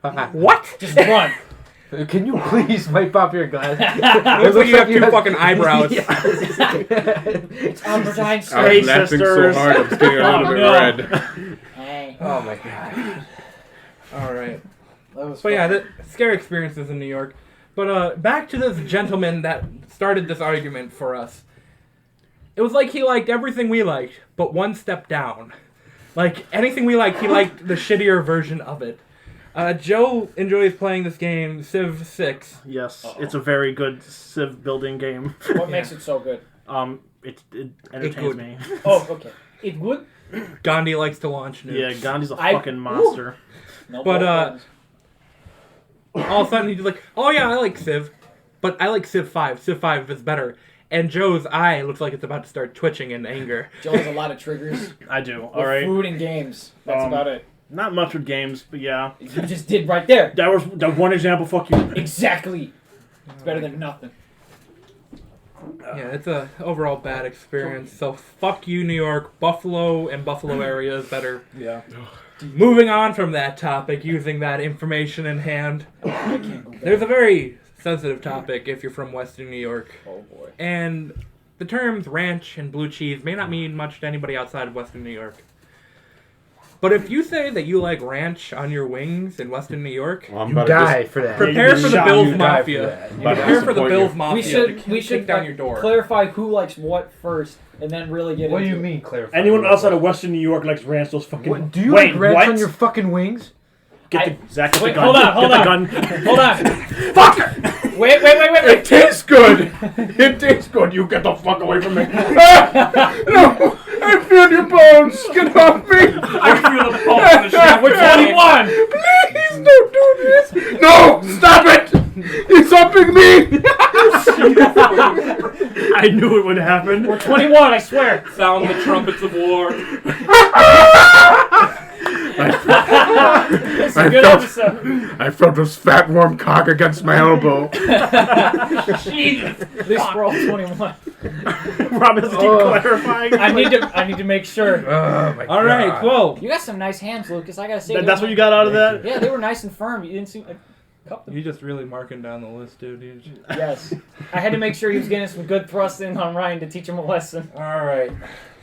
What? Just run. Can you please wipe off your glass? Looks like you have 2 fucking eyebrows. It's Albert I Einstein. was laughing so hard, I'm getting a little bit red. Hey. Oh my god. Alright. That was So yeah, scary experiences in New York. But back to this gentleman that started this argument for us. It was like he liked everything we liked, but one step down. Like, anything we liked, he liked the shittier version of it. Joe enjoys playing this game, Civ 6. Yes, it's a very good Civ building game. What makes it so good? It entertains good. me. Oh, okay. It would. Gandhi likes to launch nukes. Yeah, Gandhi's a I- fucking monster. No But, buttons. All of a sudden he's like, oh yeah, I like Civ, but I like Civ 5. Civ 5 is better. And Joe's eye looks like it's about to start twitching in anger. Joe has a lot of triggers. I do. With All right. food and games. That's about it. Not much with games, but yeah. You just did right there. That was one example. Fuck you. Exactly. It's better than nothing. Yeah, it's a overall bad experience. So fuck you, New York. Buffalo and Buffalo area is better. Yeah. Moving on from that topic, using that information in hand, there's a very sensitive topic if you're from Western New York. Oh boy. And the terms ranch and blue cheese may not mean much to anybody outside of Western New York. But if you say that you like ranch on your wings in Western New York, Well, I'm You about to die for that. prepare for the shot, Bills you die for Mafia. that. You About to Prepare for the disappoint Bills you. Mafia. We should kick down your door. clarify who likes what first, and then really get What do into you it. mean, clarify? Anyone outside of Western New York likes ranch. Those fucking. What, do you Wait, like ranch what? on your fucking wings? Get I- the Zach. Get Wait, the gun. hold on, hold Get on. the gun. Hold on. Fuck! Wait. It tastes good. It tastes good. You get the fuck away from me. Ah! No! I feel your bones. Get off me. I feel the pulse in the shaft. We're 21. Please don't do this. No! Stop it! He's upping me. I knew it would happen. We're 21. I swear. Sound the trumpets of war. It's a good episode. I felt this fat warm cock against my elbow. Jesus. At least we're all 21. Rob has to keep clarifying. I need to make sure. Oh my god. All right, well, You got some nice hands, Lucas. I gotta say. That's what you got out of that? Yeah, they were nice and firm. You didn't seem like cup them. you're just really marking down the list, dude. Yes. I had to make sure he was getting some good thrust in on Ryan to teach him a lesson. All right.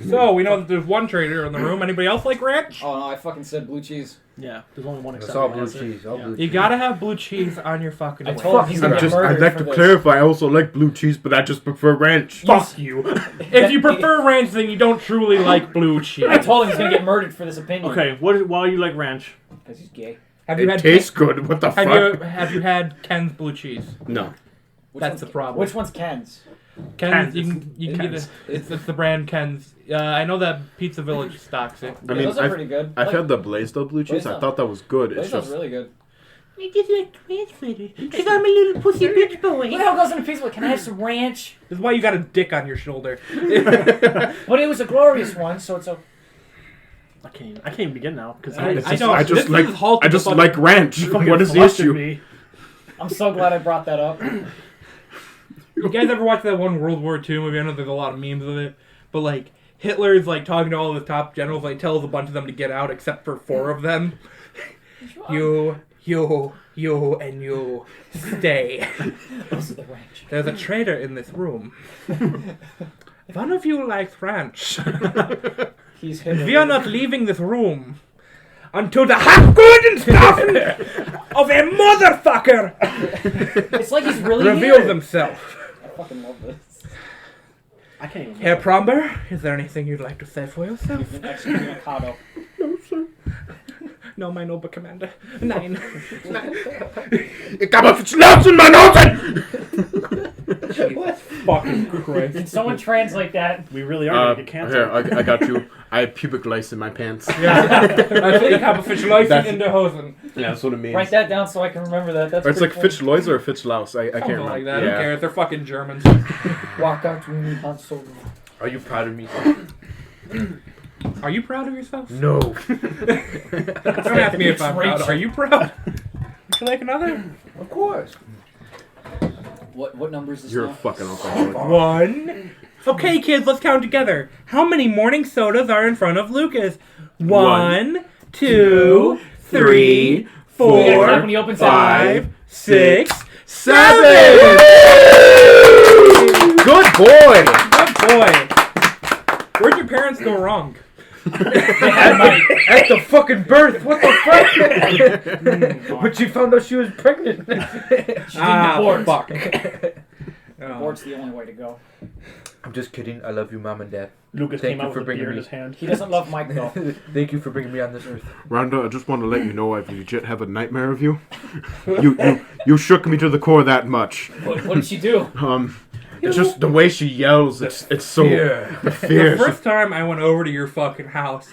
So we know that there's one trader in the room. Anybody else like ranch? Oh no, I fucking said blue cheese. Yeah, there's only one It's exception. all blue answer. cheese. All Yeah. blue You cheese. gotta have blue cheese on your fucking. I wings. told him he's gonna get murdered I'd like for to this. clarify. I also like blue cheese, but I just prefer ranch. Fuck you. If you prefer ranch, then you don't truly like blue cheese. I told him he's gonna get murdered for this opinion. Okay, why you like ranch? Because he's gay. Have you It had? tastes good. What the fuck? Have you had Ken's blue cheese? No. Which That's one's the problem. Which one's Ken's? Ken's. Ken's. You can get Ken's. it. It's the brand Ken's. I know that Pizza Village stocks it. I Yeah, mean, those are pretty good. I've had the Blaisdell blue cheese. I Blaisdell. thought that was good. It's Blaisdell's just really good. I just like ranch fritters. Because I'm a little pussy bitch boy. Who the hell goes in a pizza? Can I have some ranch? This is why you got a dick on your shoulder. But it was a glorious one, so it's a. I can't even begin now because I just fucking- like ranch. you fucking What is the flustered issue? me. I'm so glad I brought that up. You guys ever watch that one World War II movie? I know there's a lot of memes of it, but like Hitler's like talking to all of his top generals, like tells a bunch of them to get out except for 4 of them. You, and you stay. Those are the ranch. There's a traitor in this room. One of you likes ranch. He's hit. We are not leaving this room until the half-good stuff of a motherfucker It's like he's really reveals here. himself. I fucking love this. I can't even. Herr Promber, is there anything you'd like to say for yourself? You've been excommunicado. No, my noble commander. 9. Ich habe verschlossen, mein Hosen! Fucking Christ. Can someone translate that? We really are going to get Here, canceled. I got you. I have pubic lace in my pants. Ich habe Fischleuten in der Hosen. Yeah, that's what it means. Write that down so I can remember that. That's Or it's like pretty Fischläuse or Fischlaus. I can't Something remember. like that. Yeah. Who cares? They're fucking Germans. cool. Walk out to me, Han Solo. Are you proud of me? Are you proud of yourself? No. Don't ask me if I'm proud. Are you proud? Would you like another? Of course. What number is this You're now? a fucking alcoholic. 1. Okay, kids, let's count together. How many morning sodas are in front of Lucas? 1, 2, 3, Yeah, 4, when he opens 5, 6, 7! 7! Good boy! Good boy. Where'd your parents go wrong? At the fucking birth. What the fuck? When she found out she was pregnant. She didn't abort. Fuck. Abort's the only way to go. I'm just kidding. I love you, Mom and Dad. Lucas Thank came you out for with a bringing beer in me. his hand. He doesn't love Mike though. Thank you for bringing me on this earth. Rhonda, I just want to let you know I've legit have a nightmare of you. You shook me to the core that much. What did she do? It's just the way she yells. It's so Fear. the fear. The first time I went over to your fucking house,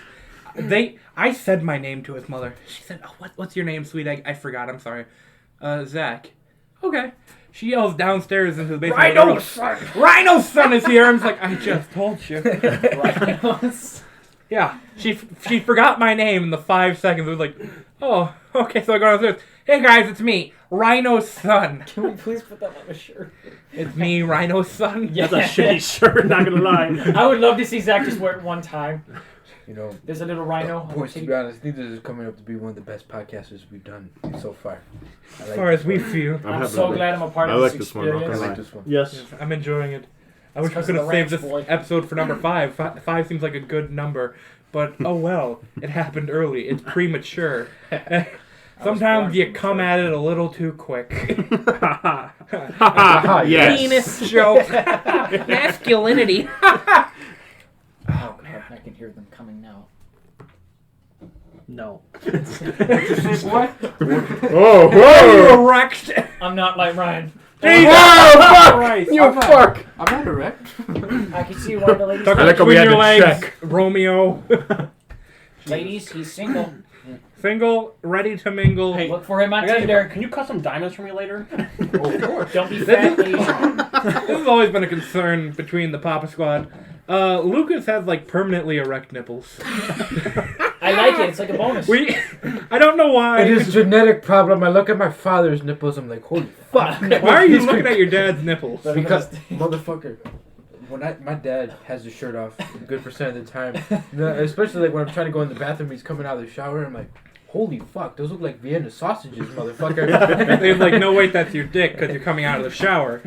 I said my name to his mother. She said, "Oh, what's your name, sweet? I forgot. I'm sorry. Zach." Okay. She yells downstairs into the basement. Rhino's son! Rhino's son is here. I'm just like, I just told you. Rhinos. Yeah. She forgot my name in the 5 seconds. It was like, oh, okay. So I go downstairs. Hey guys, it's me, Rhino's son. Can we please put that on the shirt? It's me, Rhino's son. Yeah. That's a shitty shirt, not going to lie. I would love to see Zach just wear it one time. You know, There's a little rhino. boys, to be honest, I think this is coming up to be one of the best podcasters we've done so far. I As like far as this we one. feel. I'm so glad I'm a part I of like this this one, not I gonna experience. lie. like this one. Yes. I'm enjoying it. I wish I because could of have the saved ranch this boy. episode for number 5. 5 seems like a good number, but oh well. It happened early. It's premature. Sometimes you come at it a little too quick. Yes. Penis joke. Masculinity. Oh man, I can hear them coming now. No. What? Oh, whoa! Erect. I'm not like Ryan. Christ. You fuck! I'm not erect. I can see one of the ladies. Tuck I like how we between had your to legs, check. Romeo. Ladies, he's single. Single, ready to mingle. Hey, Look for him on I gotta- Tinder. Can you cut some diamonds for me later? Don't be fat, Asian. This has always been a concern between the PaPa squad. Lucas has like permanently erect nipples. I like it. It's like a bonus. I don't know why. It is a genetic problem. I look at my father's nipples. I'm like, holy fuck. Why are you looking at your dad's nipples? Because, motherfucker, when my dad has his shirt off a good percent of the time, especially like when I'm trying to go in the bathroom, he's coming out of the shower, I'm like, holy fuck, those look like Vienna sausages, motherfucker. They're like, no, wait, that's your dick because you're coming out of the shower.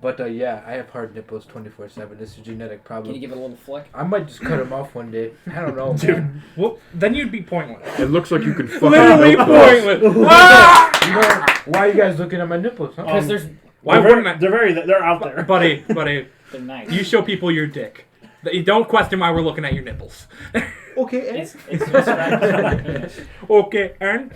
But yeah, I have hard nipples 24/7. It's a genetic Can you problem. give it a little flick? I might just cut them off one day. I don't know. Dude, well, then you'd be pointless. It looks like you can fucking Literally milk those. pointless. Ah! You know, why are you guys looking at my nipples? Huh? Because Why wouldn't I? They're out there. Buddy, they're nice. you show people your dick. You don't question why we're looking at your nipples. Okay, It's distracting. Okay, and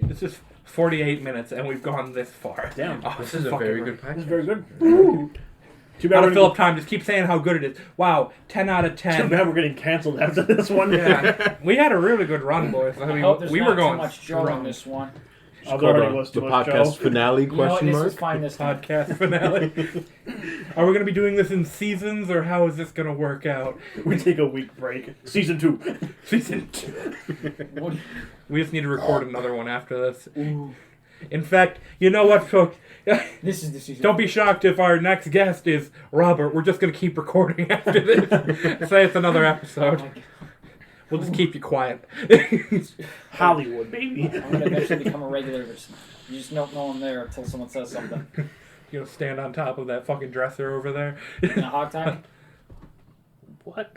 this is 48 minutes and we've gone this far. Damn. Oh, this is a fucking very great. good This is podcast. very good. Too How bad to fill up time. Just keep saying how good it is. Wow, 10 out of 10. Too bad we're getting canceled after this one. Yeah, we had a really good run, boys. I I mean, hope there's we not were going too much Joe strong. in this one. Oh, there already was the too much podcast Joe. finale You know what? question This mark. is fine this time. Podcast finale. Are we going to be doing this in seasons, or how is this going to work out? We take a week break. Season 2. Season 2. What- We just need to record another one after this. In fact, you know what, folks? This is the season. Don't be shocked if our next guest is Robert. We're just going to keep recording after this. Say it's another Oh episode. my God. We'll just keep you quiet. Hollywood, baby. I'm gonna eventually become a regular. You just don't know I'm there until someone says something. You know, stand on top of that fucking dresser over there. In a hot tag. What?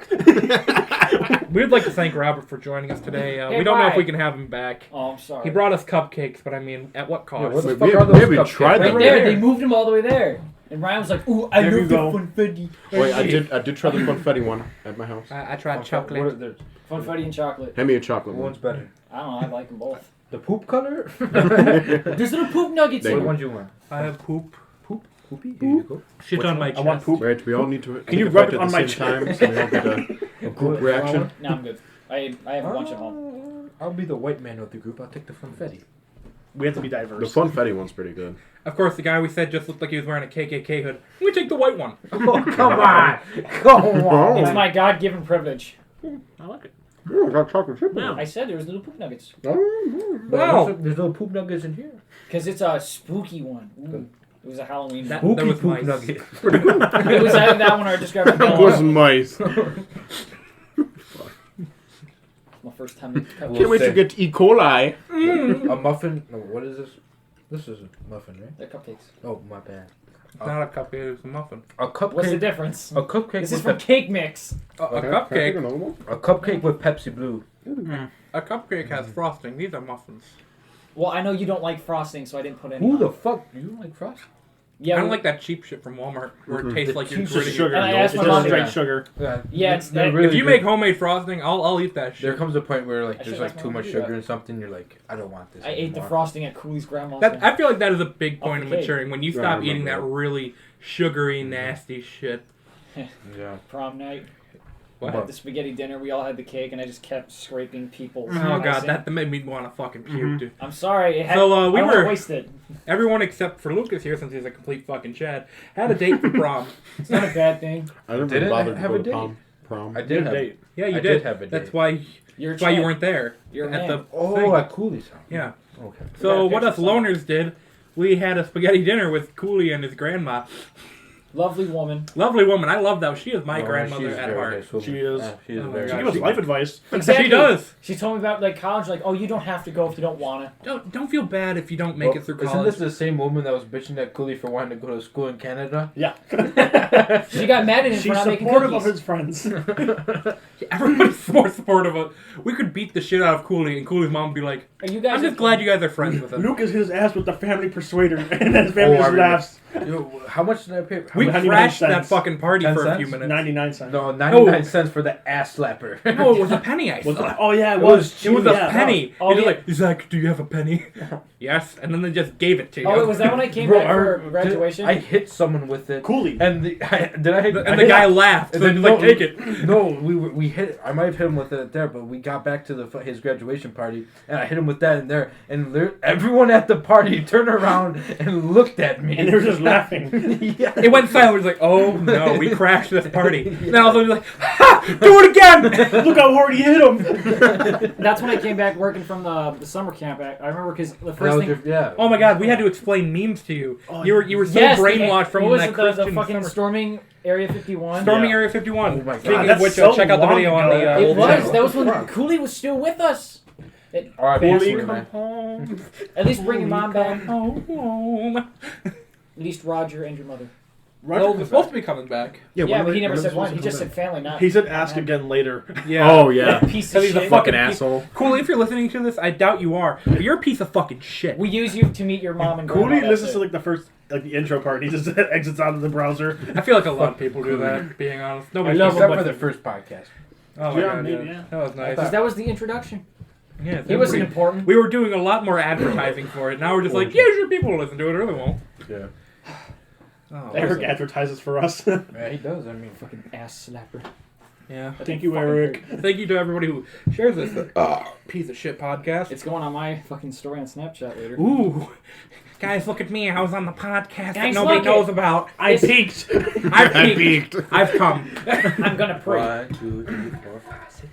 We'd like to thank Robert for joining us today. Hey, we don't know if bye. we can have him back. Oh, I'm sorry. He brought us cupcakes, but I mean, at what cost? what the Wait, fuck we are those haven't cupcakes? tried right them. there. They moved him all the way there. And Ryan was like, "Ooh, I There you love the go. funfetti." Wait, I did try the funfetti one at my house. I tried What chocolate. are the, Funfetti and chocolate. Hand me a chocolate one's one. better? I don't know. I like them both. The poop color? There's little poop nuggets There in you What them. one do you want? I have poop. Poopy? Here you go. Shit Which on one? my I chest. want poop. Right, we all need to. Can you take rub effect it at on the my same chest? time, so we don't get a group reaction? No, I'm good. I have a bunch at home. I'll be the white man of the group. I'll take the funfetti. We have to be The diverse. funfetti one's pretty good. Of course, the guy we said just looked like he was wearing a KKK hood. We take the white one. Oh, come on! Come on! It's my God-given privilege. I like it. Oh, I got chocolate chip. Yeah. I said there was little poop nuggets. Wow. There's little poop nuggets in here. Because it's a spooky one. Ooh. It was a Halloween That- one. that was poop nice. nugget. It was either that one or I just grabbed a That was melon. nice. My first time to cut Can't wait to get E. coli. A muffin? No, what is this? This is a muffin, right? the cupcakes. Oh, my bad. It's not a cupcake, it's a muffin. A What's the cupcake. difference? A cupcake. This is with from Cake Mix. A cupcake. a cupcake with Pepsi Blue. A cupcake has frosting. These are muffins. Well, I know you don't like frosting, so I didn't put any. Who on. the fuck? You don't like frost? Yeah, I don't we- like that cheap shit from Walmart where it tastes like you're It's just gritty. sugar. And I No, asked it's my just mom- straight Yeah. sugar. Yeah, it's they're that- really If you good. make homemade frosting, I'll eat that shit. There comes a point where I like there's should like let too my much mom do sugar that. in something. You're like, I don't want this. I ate the anymore. frosting at Cooley's grandma's. That, house. I feel like that is a big point Off of the cake. maturing when you Yeah, I stop remember eating that that. really sugary, nasty shit. Yeah. Prom night. What? At the spaghetti dinner, we all had the cake, and I just kept scraping people's. Oh god, icing. that made me want to fucking puke, dude. I'm sorry. It had, So, I we don't were- wanna waste it. Everyone except for Lucas here, since he's a complete fucking Chad, had a date for prom. It's not a bad thing. I never Didn't bothered to have go a to date. prom. I did have. date. Yeah, you I did. did have a That's date. why. You're a That's why you champ. weren't there. You're a at man. the Oh, thing. at Cooley's house. Yeah. Okay. So got what us pictures on loners did, we had a spaghetti dinner with Cooley and his grandma. Lovely woman. Lovely woman. I love that. She is my No, grandmother she's at very heart. nice woman. She is. Yeah, she is Oh my very. She God. gave us life advice. Exactly. She does. She told me about like college. Like, oh, you don't have to go if you don't want to. Don't feel bad if you don't make it through Isn't college. this the same woman that was bitching at Cooley for wanting to go to school in Canada? Yeah. She got mad at him for She's not making supportive of cookies. his friends. Everybody's more supportive of. We could beat the shit out of Cooley, and Cooley's mom would be like, Are you guys? "I'm just glad you guys are friends with him." Lucas hit his ass with the family persuader, and his family I just remember. laughs. Yo, how much did I pay? We 99 crashed that cents. fucking party 10 for a cents? few minutes. 99 cents. No, 99 cents for the ass slapper. No, it was a penny. I Was saw. it? Oh yeah, it It was. was It was a Yeah, penny. Oh, He was yeah. like, Zach, do you have a penny? Yes. And then they just gave it to you. Oh, wait, was that when I came Bro, back for graduation? I hit someone with it. Cooley. And did I hit? And I the hit- guy laughed. and So then he's like, take it. No, we hit. I might have hit him with it there, but we got back to his graduation party, and I hit him with that in there, and everyone at the party turned around and looked at me, And they were just laughing. yeah. It went silent. It was like, oh no, we crashed this party. Then all of a sudden, he's like, ha! Do it again! Look how hard he hit him. That's when I came back working from the summer camp. I remember because the That first was thing. yeah. Oh my god, we had to explain memes to you. Oh, You were so Yes, brainwashed from what was that it, Christian the fucking summer. storming Area 51. Storming Yeah. Area 51. Oh my God, Speaking of that's which, so check out the long video on ago. the It old was. channel. That was when Cooley was still with us. All right, Cooley, man. come home. At least bring your mom back. Home. At least Roger and your mother. Well, they're supposed to be coming back. Yeah, but he never said one. He just said family, not. He said ask again later. Yeah. Oh yeah. Piece of Because he's a shit. fucking asshole. Cool, if you're listening to this, I doubt you are. But you're a piece of fucking shit. We use you to meet your mom and grandma. Cooley that's listens it. to like the first, like the intro part. He just exits out of the browser. I feel like a lot of people do that, being honest. Nobody I love Except him, for but- the first podcast. Oh my Yeah, god, maybe, yeah. yeah. That was nice. 'Cause that was the introduction. Yeah, He wasn't important. We were doing a lot more advertising for it. Now we're just like, yeah, sure, people will listen to it, or they won't. Yeah. Oh, Eric advertises for us. Yeah, he does. I mean, Fucking ass slapper. yeah. Thank you, Eric. Thank you to everybody who shares this piece of shit podcast. It's going on my fucking story on Snapchat later. Ooh. Guys, look at me. I was on the podcast that Guys, nobody look knows about. I peaked. I've peaked. I've come. I'm gonna pray. 1, 2, 3, 4, 5, 6.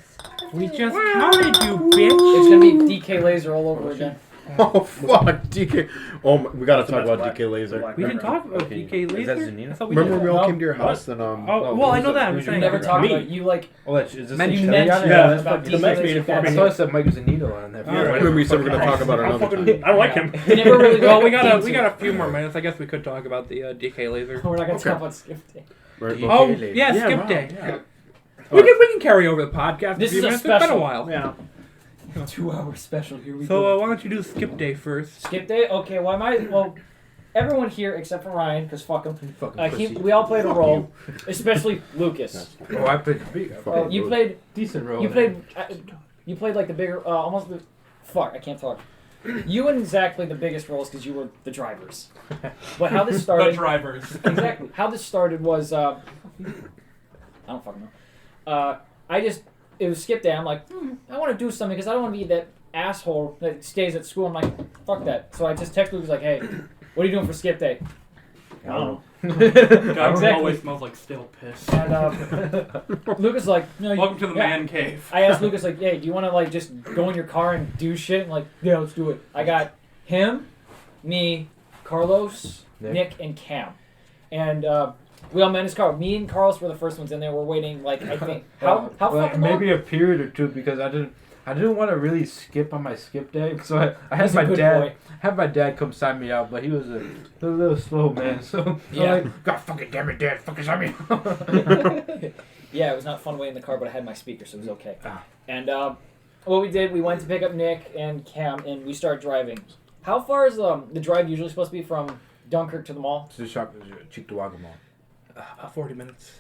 We just counted you, bitch. It's gonna be DK Laser all over again. Oh fuck, DK. Oh, we gotta talk about DK Laser. We didn't talk about DK Is Laser. that Zanina? I thought we Remember did. when we all No. came to your house and Oh, well, I know that. I'm who's You saying never talked me. about you like Oh, is this Man, you you mentioned Yeah, that's about the DK best Laser. meeting for I me. saw it said Mike Zanino on there. All right. Remember we said we were gonna talk about it I another time. fucking- I like him. We never really Well, we got got a few more minutes. I guess we could talk about the DK Laser. We're not gonna Okay. talk about Skip Day. Right, Yeah. Oh, Laser. yeah, Yeah, skip wow, day. yeah. We can carry over the podcast. This a few is a minutes. It's been a special. while. Yeah. 2-hour special. Here we So go. why don't you do skip day first? Skip Day. Okay. Well, everyone here except for Ryan, because fuck him. Fucking pussy. We all played a role, especially Lucas. Oh, I played the big. Oh, you played. Decent role. You played. You played like the bigger, almost the. Fuck, I can't talk. You and Zach played the biggest roles because you were the drivers. But how this started? drivers. Exactly. How this started was, I don't fucking know. It was skip day. I'm like, I want to do something because I don't want to be that asshole that stays at school. I'm like, fuck that. So I just texted Lucas like, hey, what are you doing for skip day? I don't know. Exactly. always smells like stale piss. And Lucas like, no. Welcome to the man cave. I asked Lucas like, hey, do you want to like just go in your car and do shit? And like, yeah, let's do it. I got him, me, Carlos, Nick and Cam, and we all met in his car. Me and Carlos were the first ones in there. We're waiting like I think how fucking long? maybe a period or two because I didn't want to really skip on my skip day, so I had He's a my good dad boy. had my dad come sign me out, but he was a little slow man, so Yeah. I'm like, God fucking damn it, Dad, fucking sign me out. Yeah, it was not fun waiting in the car, but I had my speaker, so it was okay. Ah. And what we did, we went to pick up Nick and Cam, and we started driving. How far is the drive usually supposed to be from Dunkirk to the mall? To the shop, Cheektowaga Mall. About 40 minutes.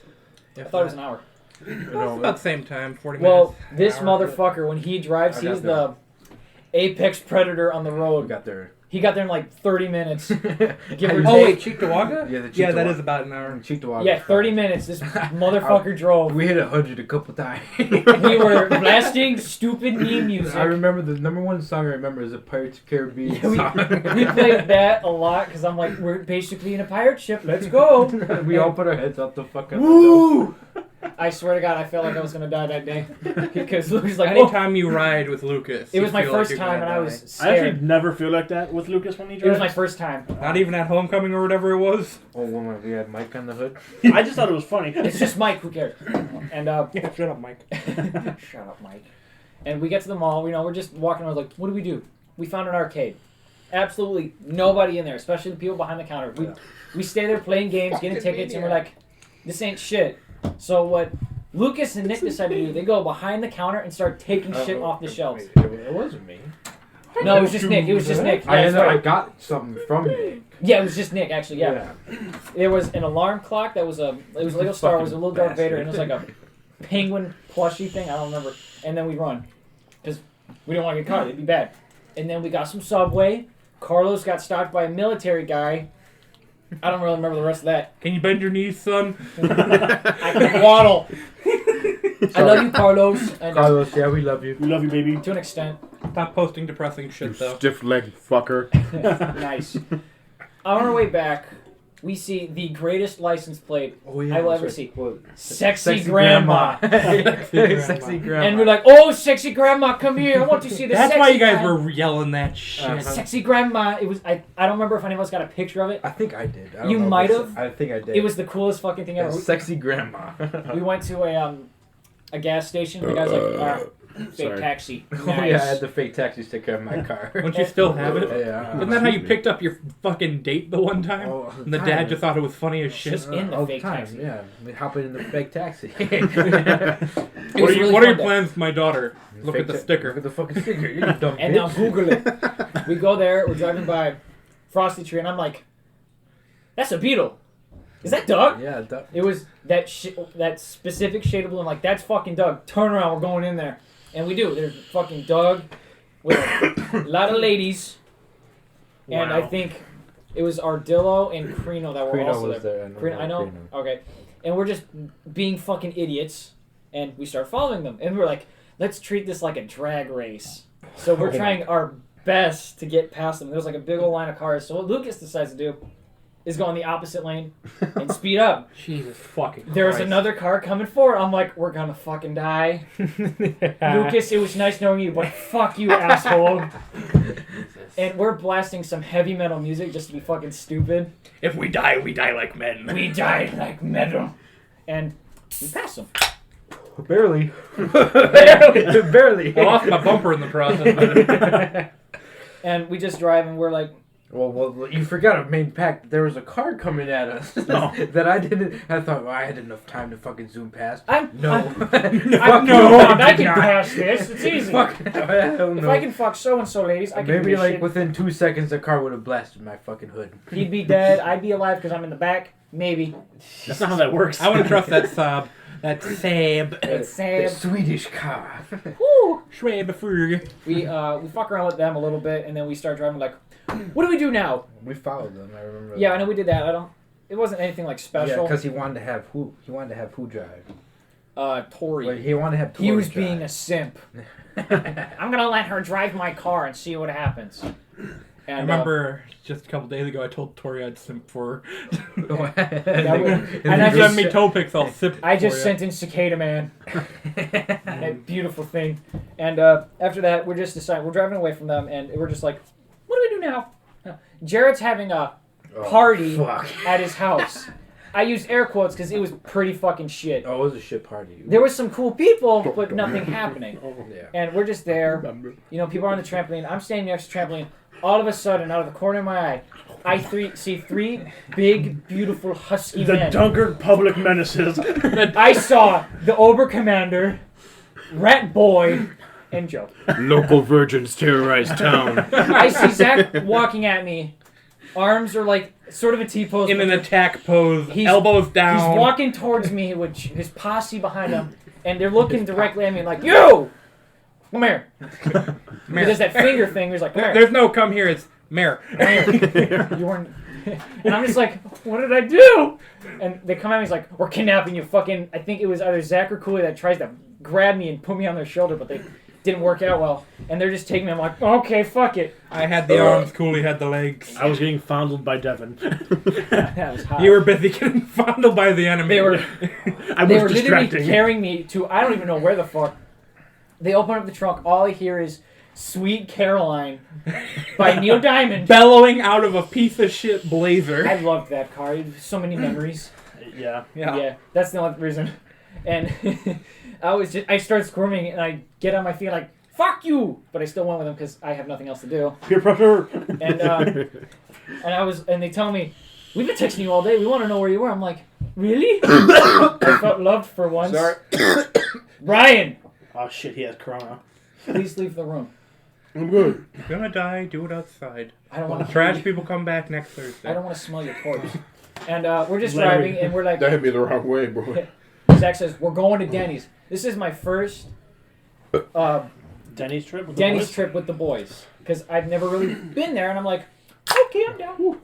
I thought it was an hour. Well, it's about the same time, 40 Well, minutes. this An hour. motherfucker, when he drives, I got he's the apex predator on the We road. got there. He got there in like 30 minutes. Give or Oh, take. wait, Cheektowaga? Yeah, the Yeah, that Cheektowaga. is about an hour. Cheektowaga. Yeah, 30 minutes. This motherfucker drove. We hit 100 a couple times. We were blasting stupid meme music. I remember the number one song I remember is a Pirates of the Caribbean Yeah, song. we played that a lot because I'm like, we're basically in a pirate ship. Let's go. We all put our heads out the fucking Woo! I swear to God, I felt like I was gonna die that day because Luke was like, "Oh." Anytime you ride with Lucas, It was you my feel like first you're time, gonna and I die. was I scared. actually never feel like that with Lucas when he It was drives. my first time. Not even at homecoming or whatever it was. Oh, when we had Mike on the hood. I just thought it was funny. It's just Mike. Who cares? And Yeah, shut up, Mike. shut up, Mike. And we get to the mall. You know, we're just walking around. Like, what do we do? We found an arcade. Absolutely nobody in there, especially the people behind the counter. We stay there playing games, getting tickets, and we're like, this ain't shit. So what Lucas and Nick decided to do, they go behind the counter and start taking shit off the shelves. It wasn't me. No, it was just Nick. It was just Nick. Yeah, I that's know I right. got something from Nick. Yeah, it was just Nick, actually, yeah. There was an alarm clock that was it was Lego Star Wars, a little Darth Vader, and it was like a penguin plushie thing, I don't remember. And then we run. Because we didn't want to get caught, it'd be bad. And then we got some Subway. Carlos got stopped by a military guy. I don't really remember the rest of that. Can you bend your knees, son? I can waddle. I love you, Carlos. And, Carlos, yeah, we love you. We love you, baby. to an extent. Stop posting depressing You shit, though. stiff-legged fucker. Nice. On our way back, we see the greatest license plate Oh, I will ever that's see. right. Sexy Grandma. Sexy grandma. And we're like, oh, sexy grandma, come here. I want to see the That's sexy why you guys grandma." were yelling that shit. Uh-huh. Sexy grandma. It was. I don't remember if any of us got a picture of it. I think I did. I don't You know if might it's- have. I think I did. It was the coolest fucking thing ever. Sexy grandma. We went to a gas station. The guy's like, fake sorry. taxi. Oh yeah, I Nice. had the fake taxis take care of my car. Don't you still have it? Yeah. Isn't that how you picked up your fucking date the one time? Oh, And the dad just thought it was funny as shit. Just in the all fake time, taxi. Yeah, we hopping in the fake taxi. It What was are, really what are your fun plans, my daughter? Look Fake at the ta- sticker. Look at the fucking sticker. You dumb And bitch. now Google it. We go there. We're driving by Frosty Tree, and I'm like, that's a beetle. Is that Doug? Yeah, It was that that specific shade of blue. I'm like, that's fucking Doug. Turn around, we're going in there. And we do. There's fucking Doug with a lot of ladies. And I Wow. think It was Ardillo and Crino that were Crino also was there. I know. Okay. And we're just being fucking idiots, and we start following them. And we're like, let's treat this like a drag race. So we're trying our best to get past them. There's like a big old line of cars. So what Lucas decides to do is go in the opposite lane and speed up. Jesus fucking There's Christ. another car coming forward. I'm like, we're gonna fucking die. Lucas, it was nice knowing you, but fuck you, asshole. And we're blasting some heavy metal music just to be fucking stupid. If we die like men. We died like metal. And we passed them. Barely. Barely. I lost my bumper in the process. And we just drive and we're like, Well, you forgot a main fact. There was a car coming at us that I didn't. I thought, well, I had enough time to fucking zoom past. I can pass this. It's easy. If I can fuck so and so, ladies, I can Maybe do like shit. within 2 seconds, the car would have blasted my fucking hood. He'd be dead. I'd be alive because I'm in the back. Maybe. That's not how that works. I want to trust that Saab. That Saab. It's The sad. Swedish car. Woo. Schwebefurge. We fuck around with them a little bit, and then we start driving like, what do we do now? We followed them. I remember. Yeah, I know we did that. It wasn't anything like Yeah, special. because he wanted to have who? He wanted to have who drive? Tori. Like, he wanted to have. He Tori was drive. being a simp. I'm gonna let her drive my car and see what happens. And, I remember just a couple days ago I told Tori I'd simp for her. and If you send me toe pics, I'll simp I just for sent in Cicada Man. That beautiful thing. And after that, we're just deciding, we're driving away from them, and we're just like, what do we do now? Jared's having a party at his house. I use air quotes because it was pretty fucking shit. Oh, it was a shit party. There was some cool people, but nothing happening. Yeah. And we're just there. You know, people are on the trampoline. I'm standing next to the trampoline. All of a sudden, out of the corner of my eye, I see three big, beautiful, husky The men. Dunkirk Public Menaces. I saw the Obercommander, Rat Boy, and Joe. Local virgins terrorize town. I see Zach walking at me. Arms are like sort of a T-pose. in an attack pose, He's- elbows down. He's walking towards me with his posse behind him, and they're looking directly at me like, "You, come here." He does that finger thing. He's like, "Come here." There's no come here, it's Mayor. You weren't. And I'm just like, what did I do? And they come at me, he's like, we're kidnapping you, fucking. I think it was either Zach or Cooley that tries to grab me and put me on their shoulder, but they didn't work out well. And they're just taking me. I'm like, okay, fuck it. I had the arms, Cooley had the legs. I was getting fondled by Devin. That was hot. You were busy getting fondled by the enemy. They were. I They was were literally distracting. carrying me to I don't even know where the fuck. They open up the trunk. All I hear is "Sweet Caroline" by Neil Diamond. bellowing out of a piece of shit blazer. I loved that car. It was so many memories. Yeah. Yeah, that's the only reason. And I start squirming and I get on my feet like, fuck you! But I still went with them because I have nothing else to do. Peer pressure. And they tell me, we've been texting you all day. We want to know where you were. I'm like, really? I felt loved for once. Sorry. Brian, Oh shit, he has corona. please leave the room. I'm good. You're gonna die, do it outside. I don't want to. Trash people come back next Thursday. I don't want to smell your corpse. And we're just Larry. driving, and we're like, That hit me the wrong way, bro. Zach says, we're going to Denny's. This is my first Denny's trip. With the Denny's boys? trip with the boys. Because I've never really been there, and I'm like, okay, I'm down.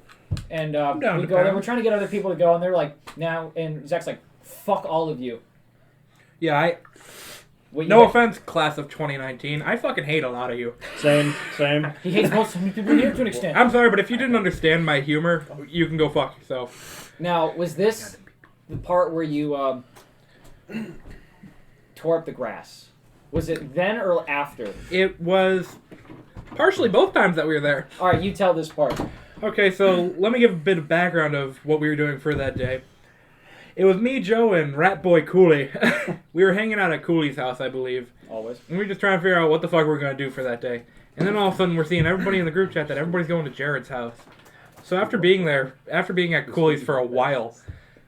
And down we to go there. pound. We're trying to get other people to go, and they're like, now, and Zach's like, fuck all of you. Yeah, What, no you- offense, class of 2019. I fucking hate a lot of you. Same. He hates most people here to an extent. I'm sorry, but if you didn't understand my humor, you can go fuck yourself. Now, was this the part where you tore up the grass? Was it then or after? It was partially both times that we were there. All right, you tell this part. Okay, so let me give a bit of background of what we were doing for that day. It was me, Joe, and Rat Boy Cooley. We were hanging out at Cooley's house, I believe. Always. And we were just trying to figure out what the fuck we were going to do for that day. And then all of a sudden we're seeing everybody in the group chat that everybody's going to Jared's house. So after being at Cooley's for a while,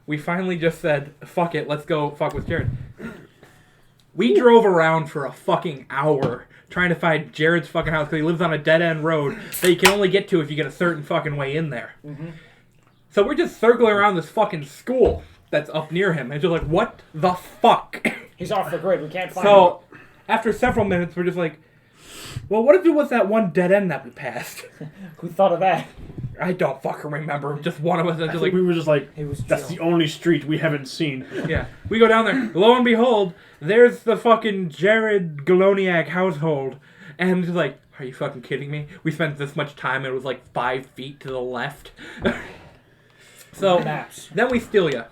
we finally just said, fuck it, let's go fuck with Jared. We drove around for a fucking hour trying to find Jared's fucking house because he lives on a dead-end road that you can only get to if you get a certain fucking way in there. Mm-hmm. So we're just circling around this fucking school that's up near him. And just like, what the fuck? He's off the grid. We can't find him. So, after several minutes, we're just like, Well, what if it was that one dead end that we passed? Who thought of that? I don't fucking remember. Just one of us. I Just think like, we were just like, It was that's Jill. the only street we haven't seen. yeah. We go down there. Lo and behold, there's the fucking Jared Galoniak household. And it's like, are you fucking kidding me? We spent this much time and it was like 5 feet to the left. So, Maps. then we steal you.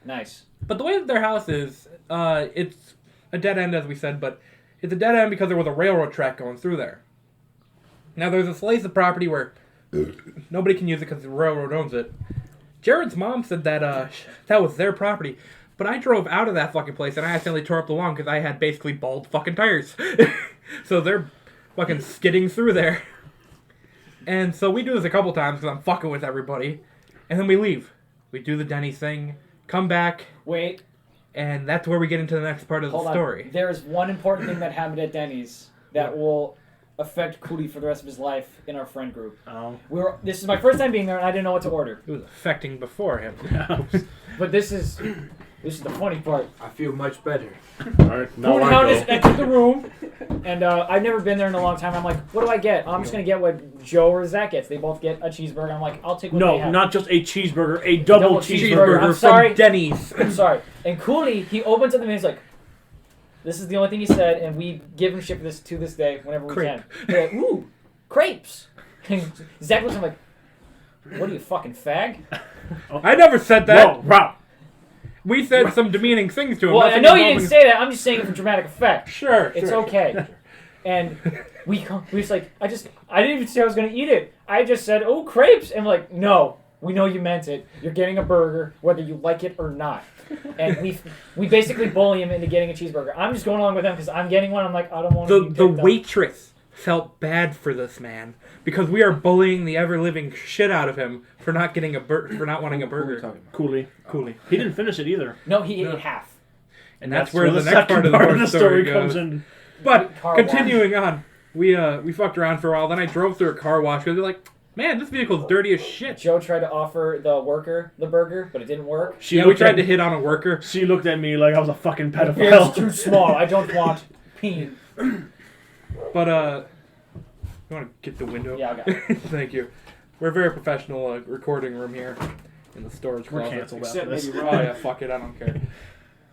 Nice. But the way that their house is, it's a dead end, as we said, but it's a dead end because there was a railroad track going through there. Now, there's a slice of property where nobody can use it because the railroad owns it. Jared's mom said that that was their property, but I drove out of that fucking place and I accidentally tore up the lawn because I had basically bald fucking tires. So they're fucking skidding through there. And so we do this a couple times because I'm fucking with everybody. And then we leave. We do the Denny thing, come back, Wait, and that's where we get into the next part of hold the on. story. There is one important thing that happened at Denny's that will affect Cootie for the rest of his life in our friend group. Oh. This is my first time being there, and I didn't know what to order. It was affecting before him. But this is the funny part. I feel much better. Alright, now Cootie I Hound go. is entered the room, and I've never been there in a long time. I'm like, what do I get? I'm just gonna get what Joe or Zach gets. They both get a cheeseburger. I'm like, I'll take what they No, have. not just a cheeseburger, a double Double cheeseburger. I'm from sorry. Denny's. I'm sorry. And Cooley, he opens up the menu. He's like, this is the only thing he said, and we give him shit for this to this day whenever we Crepe. can. He's like, ooh, crepes. And Zach looks at him like, what are you, fucking fag? I never said that. Whoa, Rob. We said some demeaning things to him. Well, I nothing know you didn't involving- say that. I'm just saying it for dramatic effect. Sure, It's sure. okay. And we just like, I didn't even say I was going to eat it. I just said, oh, crepes. And we're like, no, we know you meant it. You're getting a burger, whether you like it or not. And we basically bully him into getting a cheeseburger. I'm just going along with him because I'm getting one. I'm like, I don't want to be The picked up. waitress felt bad for this man because we are bullying the ever living shit out of him for not getting for not wanting a burger. Cooley. Cooley. He didn't finish it either. No, he ate half. And that's where the next second part of the story goes. comes in. But Car continuing on, we fucked around for a while. Then I drove through a car wash because they're like, man, this vehicle's dirty as shit. Joe tried to offer the worker the burger, but it didn't work. She Yeah, we looked tried at- to hit on a worker. She looked at me like I was a fucking It's pedophile. too small. I don't want peen. But you want to get the window? Yeah, I got it. Thank you. We're a very professional recording room here in the storage We're closet. canceled Except after this. maybe Oh Rob. yeah, fuck it, I don't care.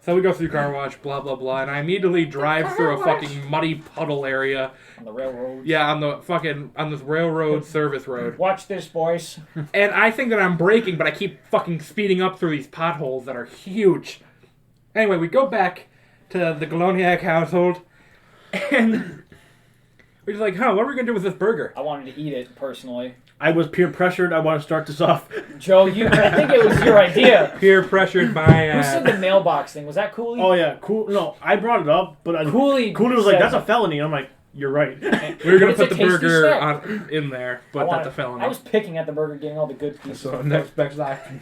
So we go through car wash, blah blah blah, and I immediately drive through a fucking muddy puddle area. On the railroad. Yeah, on this railroad service road. Watch this, boys. And I think that I'm braking, but I keep fucking speeding up through these potholes that are huge. Anyway, we go back to the Galoniak household, and we're just like, what are we gonna do with this burger? I wanted to eat it personally. I was peer pressured. I want to start this off. Joe, I think it was your idea. Peer pressured by. Who said the mailbox thing? Was that Cooley? Oh yeah, cool. No, I brought it up, but Cooley was like, said- "That's a felony." I'm like, "You're right." We were gonna It's a put the tasty burger snack. in there, I but wanted- that's a felony. I was picking at the burger, getting all the good pieces. So next best action.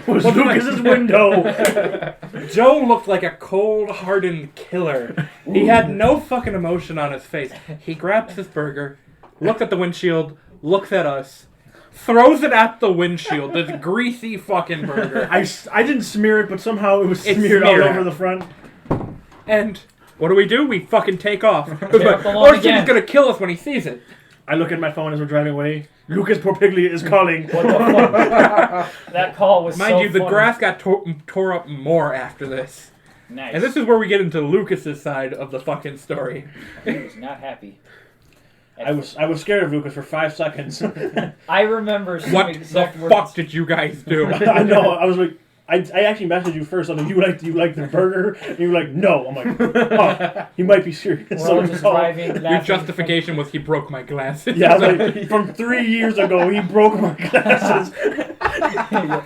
was Lucas's window. Joe looked like a cold-hardened killer. He had no fucking emotion on his face. He grabs his burger, looked at the windshield, looks at us, throws it at the windshield. This greasy fucking burger. I didn't smear it, but somehow it was It's smeared all smeared. over the front. And what do? We fucking take off. up the lawn Or he's again. gonna kill us when he sees it. I look at my phone as we're driving away. Lucas Porpiglia is calling. What the fuck? That call was Mind so you, the funny. grass got tore up more after this. Nice. And this is where we get into Lucas's side of the fucking story. He was not happy. I was scared of Lucas for 5 seconds. I remember some What the exact fuck words. did you guys do? I know. I was like, I actually messaged you first. I'm like, you like the burger? And you were like, no. I'm like, oh, he might be serious. We're So all we just call- driving, Your laughing. justification was he broke my glasses. Yeah, I was like, from 3 years ago, he broke my glasses.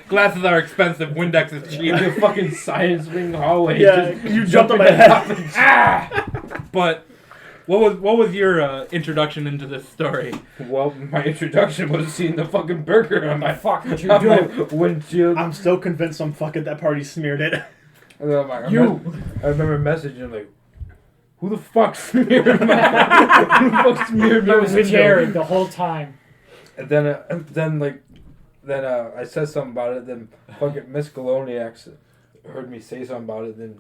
Glasses are expensive. Windex is cheap. Like a fucking science wing hallway. Yeah, just you jumped on my head. But what was your introduction into this story? Well, my introduction was seeing the fucking burger on The my, fuck did you on my do? windshield. I'm still convinced some fuck at that party smeared it. And then I'm like, You. I remember messaging like, who the fuck smeared my? Who the fuck smeared my It was window? Jared the whole time. And then I said something about it. Then fucking Miss Galoniax heard me say something about it. Then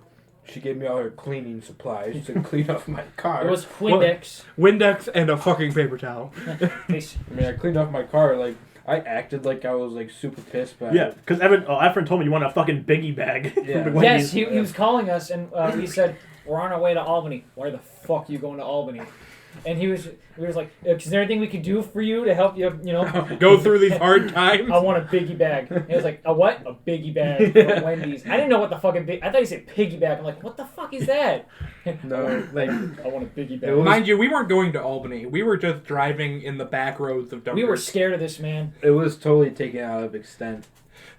she gave me all her cleaning supplies to clean off my car. It was Windex. Windex and a fucking paper towel. I mean, I cleaned off my car. Like, I acted like I was like super pissed. But Yeah, because Efren told me you want a fucking biggie bag. Yeah. from Yes, Wendy's. he was calling us, and he said, "We're on our way to Albany." Why the fuck are you going to Albany? And we was like, "Is there anything we could do for you to help you? You know, Go through these hard times. I want a biggie bag." And he was like, "A what? A biggie bag from Wendy's." I didn't know what the fucking I thought he said piggy bag. I'm like, "What the fuck is that?" no, like I want a biggie bag. It was- Mind you, we weren't going to Albany. We were just driving in the back roads of Dunkirk. We were scared of this man. it was totally taken out of extent.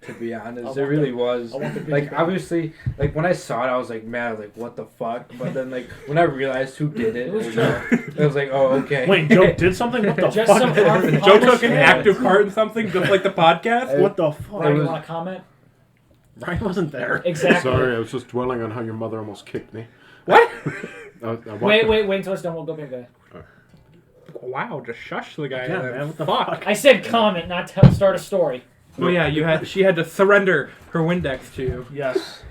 To be honest, it really was. I want the biggie Like, bag. obviously, like when I saw it, I was like mad. I was like, "What the fuck?" But then, like when I realized who did it, It was I was like, "Oh, okay." Wait, Joe did something? What the Just fuck? some armed Joe took an Yeah. active part in something, just like the podcast. What the fuck? Ryan, you was- want to comment? Ryan wasn't there. Exactly. Sorry, I was just dwelling on how your mother almost kicked me. What? I walked Wait until it's done. We'll go back there. Wow, just shush the guy. Yeah, there. man, what the fuck? I said comment, not start a story. Well, yeah, she had to surrender her Windex to you. Yes.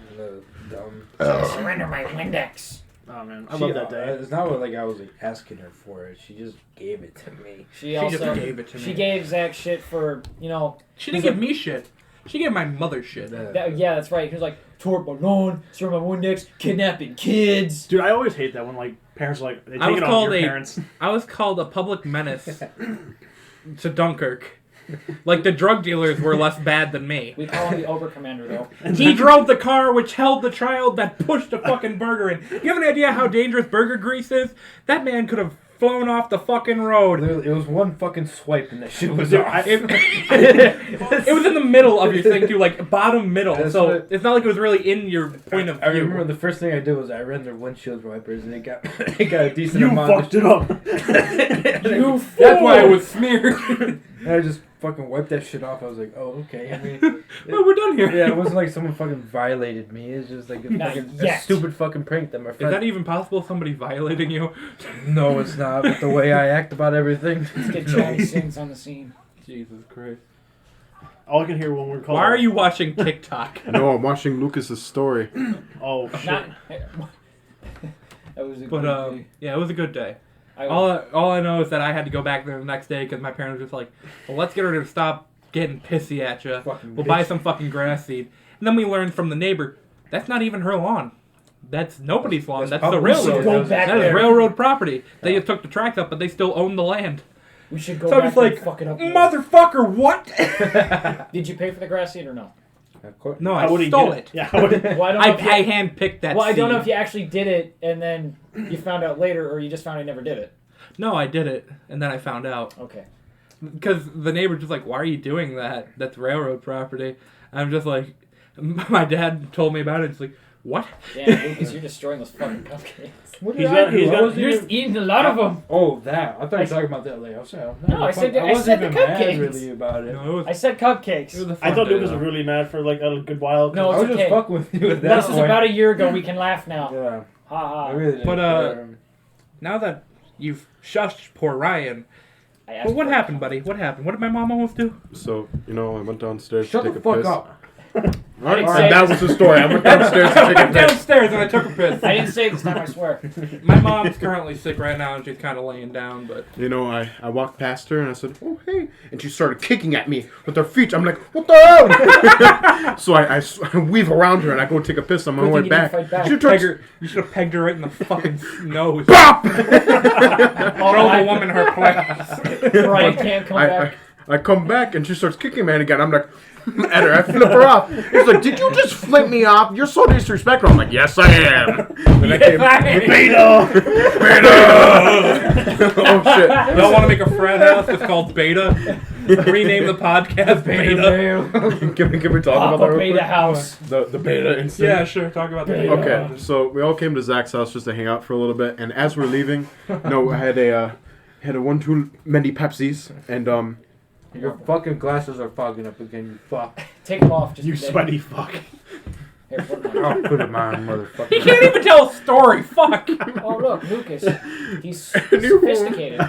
Surrender my Windex. Oh man, I love that day. It's not like I was like asking her for it. She just gave it to me. She She just also gave it to me. She gave Zach shit for She didn't give me shit. She gave my mother shit. yeah, that's right. He was like, tore up my lawn, stole my Windex, kidnapping kids. Dude, I always hate that when like parents are like they I take was it on called your a- parents. I was called a public menace to Dunkirk. Like the drug dealers were less bad than me. We call him the Ober Commander though. He drove the car which held the child that pushed a fucking burger in. You have any idea how dangerous burger grease is? That man could have flown off the fucking road. Literally, it was one fucking swipe and that shit was Dude, off. It was in the middle of your thing too, like bottom middle. That's So what- it's not like it was really in your point of I view. remember the first thing I did was I ran their windshield wipers and it got a decent You amount. fucked it up. You That's why it was smeared. And I just fucking wiped that shit off. I was like, oh, okay. I mean, Well, we're done here. yeah, it wasn't like someone fucking violated me. It's just like Not a yet. stupid fucking prank that my Is friend. that even possible? Somebody violating you? No, it's not. But the way I act about everything. Let's get no. Johnny Sins on the scene. Jesus Christ. All I can hear when we're called. Why are you watching TikTok? No, I'm watching Lucas's story. Oh shit. Not. That was a But good day. yeah, it was a good day. I- All I know is that I had to go back there the next day because my parents were just like, well, let's get her to stop getting pissy at you. Fucking We'll buy bitch. some fucking grass seed. And then we learned from the neighbor, that's not even her lawn. That's nobody's lawn. That's the public railroad. road. Go back That is there. railroad property. They just took the tracks up, but they still own the land. We should go So I'm back just like, and fuck it up. motherfucker, what? Did you pay for the grass seed or no? Of course. No, How would I he stole get it. Yeah. How would Well, I don't know. if you, I handpicked that well, I don't know seed. if you actually did it and then you found out later, or you just found I never did it. No, I did it, and then I found out. Okay. Because the neighbor's just like, why are you doing that? That's railroad property. I'm just like, my dad told me about it. It's like, what? Damn, Lucas, you're destroying those fucking cupcakes. What He's did got- I do? he's I got- wasn't You're even- just eating a lot of them. Oh, that. I thought you I- were talking about that later. I said, No, I said the- I wasn't said the even mad cupcakes. really about it. No, it was, I said cupcakes. it was a I fun thought day, Lucas was though. really mad for like a good while. No, I it's was okay. just fucking with you at that This was point. about a year ago. We can laugh now. Yeah. Ha ha. I really didn't But, care. Now that you've shushed poor Ryan, I asked well, what for it. happened, buddy? What happened? What did my mom almost do? So, I went downstairs Shut to the take fuck a piss. up. Alright, I didn't that say- was the story. I went downstairs to I take a went piss. downstairs and I took a piss. I didn't say it this time, I swear. My mom's currently sick right now and she's kind of laying down, but I walked past her and I said, oh, hey. And she started kicking at me with her feet. I'm like, what the hell? So I weave around her and I go take a piss on my Good way thing you didn't back. fight back. She Peg turns, her, you should have pegged her right in the fucking nose. BOP! Throw the woman her place. Brian can't come back. I come back and she starts kicking me again. I'm like, at her, I flip her off. He's like, did you just flip me off? You're so disrespectful. I'm like, yes, I am. Then I came, Beta! Oh, shit. Don't want to make a frat house? It's called Beta. Rename the podcast Beta. Can we talk about that Papa real Beta quick? House. The beta incident? Yeah, sure. Talk about that. Beta. Okay, so we all came to Zach's house just to hang out for a little bit, and as we're leaving, I had a one too many Pepsis, and Your fucking glasses are fogging up again, you fuck. Take them off. Just You a bit. sweaty fuck. Here, put 'em on. I'll put them on, motherfucker. He can't even tell a story. Fuck. Oh, look, Lucas. He's sophisticated.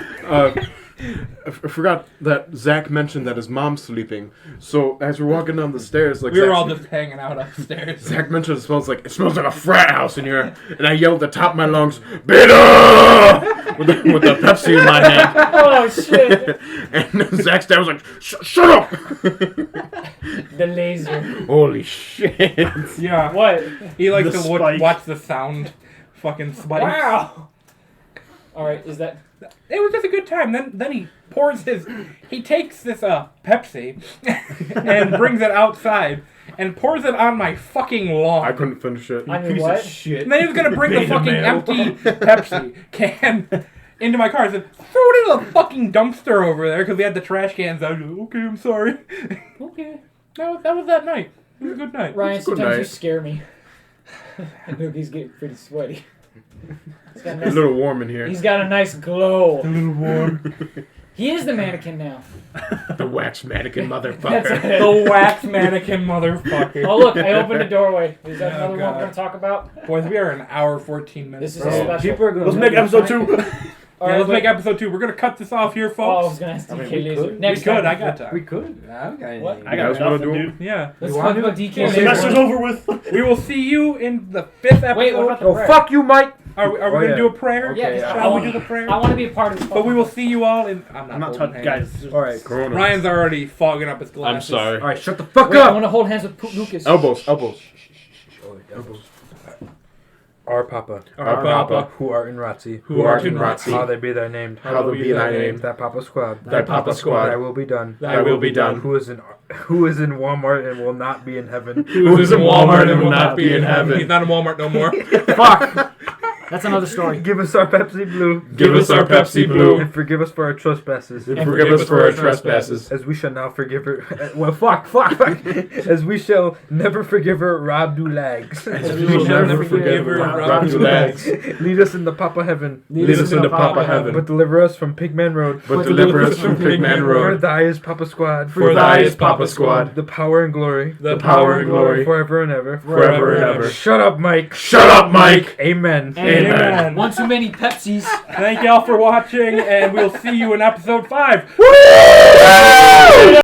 I forgot that Zach mentioned that his mom's sleeping. So as we're walking down the stairs, like We were Zach- all just hanging out upstairs. Zach mentioned it smells like a frat house in here, and I yelled at the top of my lungs, "Bitter!" with the Pepsi in my hand. Oh shit! And Zach's dad was like, "Shut up!" The laser. Holy shit! Yeah. What? He likes The to spike. watch the sound. Fucking spikes. Wow. All right, is that? It was just a good time. Then he pours he takes this Pepsi and brings it outside and pours it on my fucking lawn. I couldn't finish it. I mean, what? Shit. And then he was gonna bring the Beta fucking male. empty Pepsi can into my car. I said, throw it in the fucking dumpster over there because we had the trash cans out. Okay, I'm sorry. Okay. That was that night. It was a good night. Ryan, It's a good sometimes you night. scare me. Look, he's getting pretty sweaty. He's got a It's a nice, little warm in here. he's got a nice glow. A little warm. He is the mannequin now. The wax mannequin That's motherfucker. it. The wax mannequin motherfucker. Oh look, I opened the doorway. Is that Oh, another one God. we're gonna talk about? Boys, we are an hour 14 minutes. This is a bro. special. People are gonna Let's make episode 2. All Yeah, right, let's but- make episode 2. We're gonna cut this off here, Oh, I was folks. gonna ask I mean, DK we Laser. could. Next We could. time. I got time. We could. What? I You guys got wanna nothing, do it? dude. Yeah. Let's You talk want about to? DK Well, Laser. Semester's over with. We will see you in the 5th episode. Wait, what about the Oh, prayer? fuck you, Mike. Are we Oh, gonna yeah. do a prayer? Yeah, 'cause Shall we do the prayer? I want to be a part of this. But we will see you all in. I'm I'm not holding touching, hands. guys. All right. Corona. Ryan's already fogging up his I'm glasses. sorry. All right, shut the fuck Wait, I up. want to hold hands with Poop Lucas. Elbows, elbows. Elbows. Our Papa, Our Papa, who art in Ratzi, who art in Ratzi, how they be thy named, hallowed be thy name. that Papa Squad, Thy Papa Squad. thy will be done, Thy will be done. who is in Walmart and will not be in heaven. Who is in Walmart and will not be in He's heaven. not in Walmart no more. Fuck! That's another story. Give us our Pepsi Blue, Give us our Pepsi Blue. and forgive us for our trespasses, And forgive us for our trespasses. as we shall now forgive her. Well, fuck. As we shall never forgive her, Rob do lags. As we shall never forgive her, Rob to legs. Lead us into Papa Heaven, Lead us into Papa Heaven. but deliver us from Pigman Road. But deliver us from Pigman For Road. thy is Papa Squad, For thy is Papa Squad. the power and glory, The power and glory. forever and ever. Forever and ever. Shut up, Mike. Shut up, Mike! Amen. Amen. One too many Pepsis. Thank y'all for watching, and we'll see you in episode 5.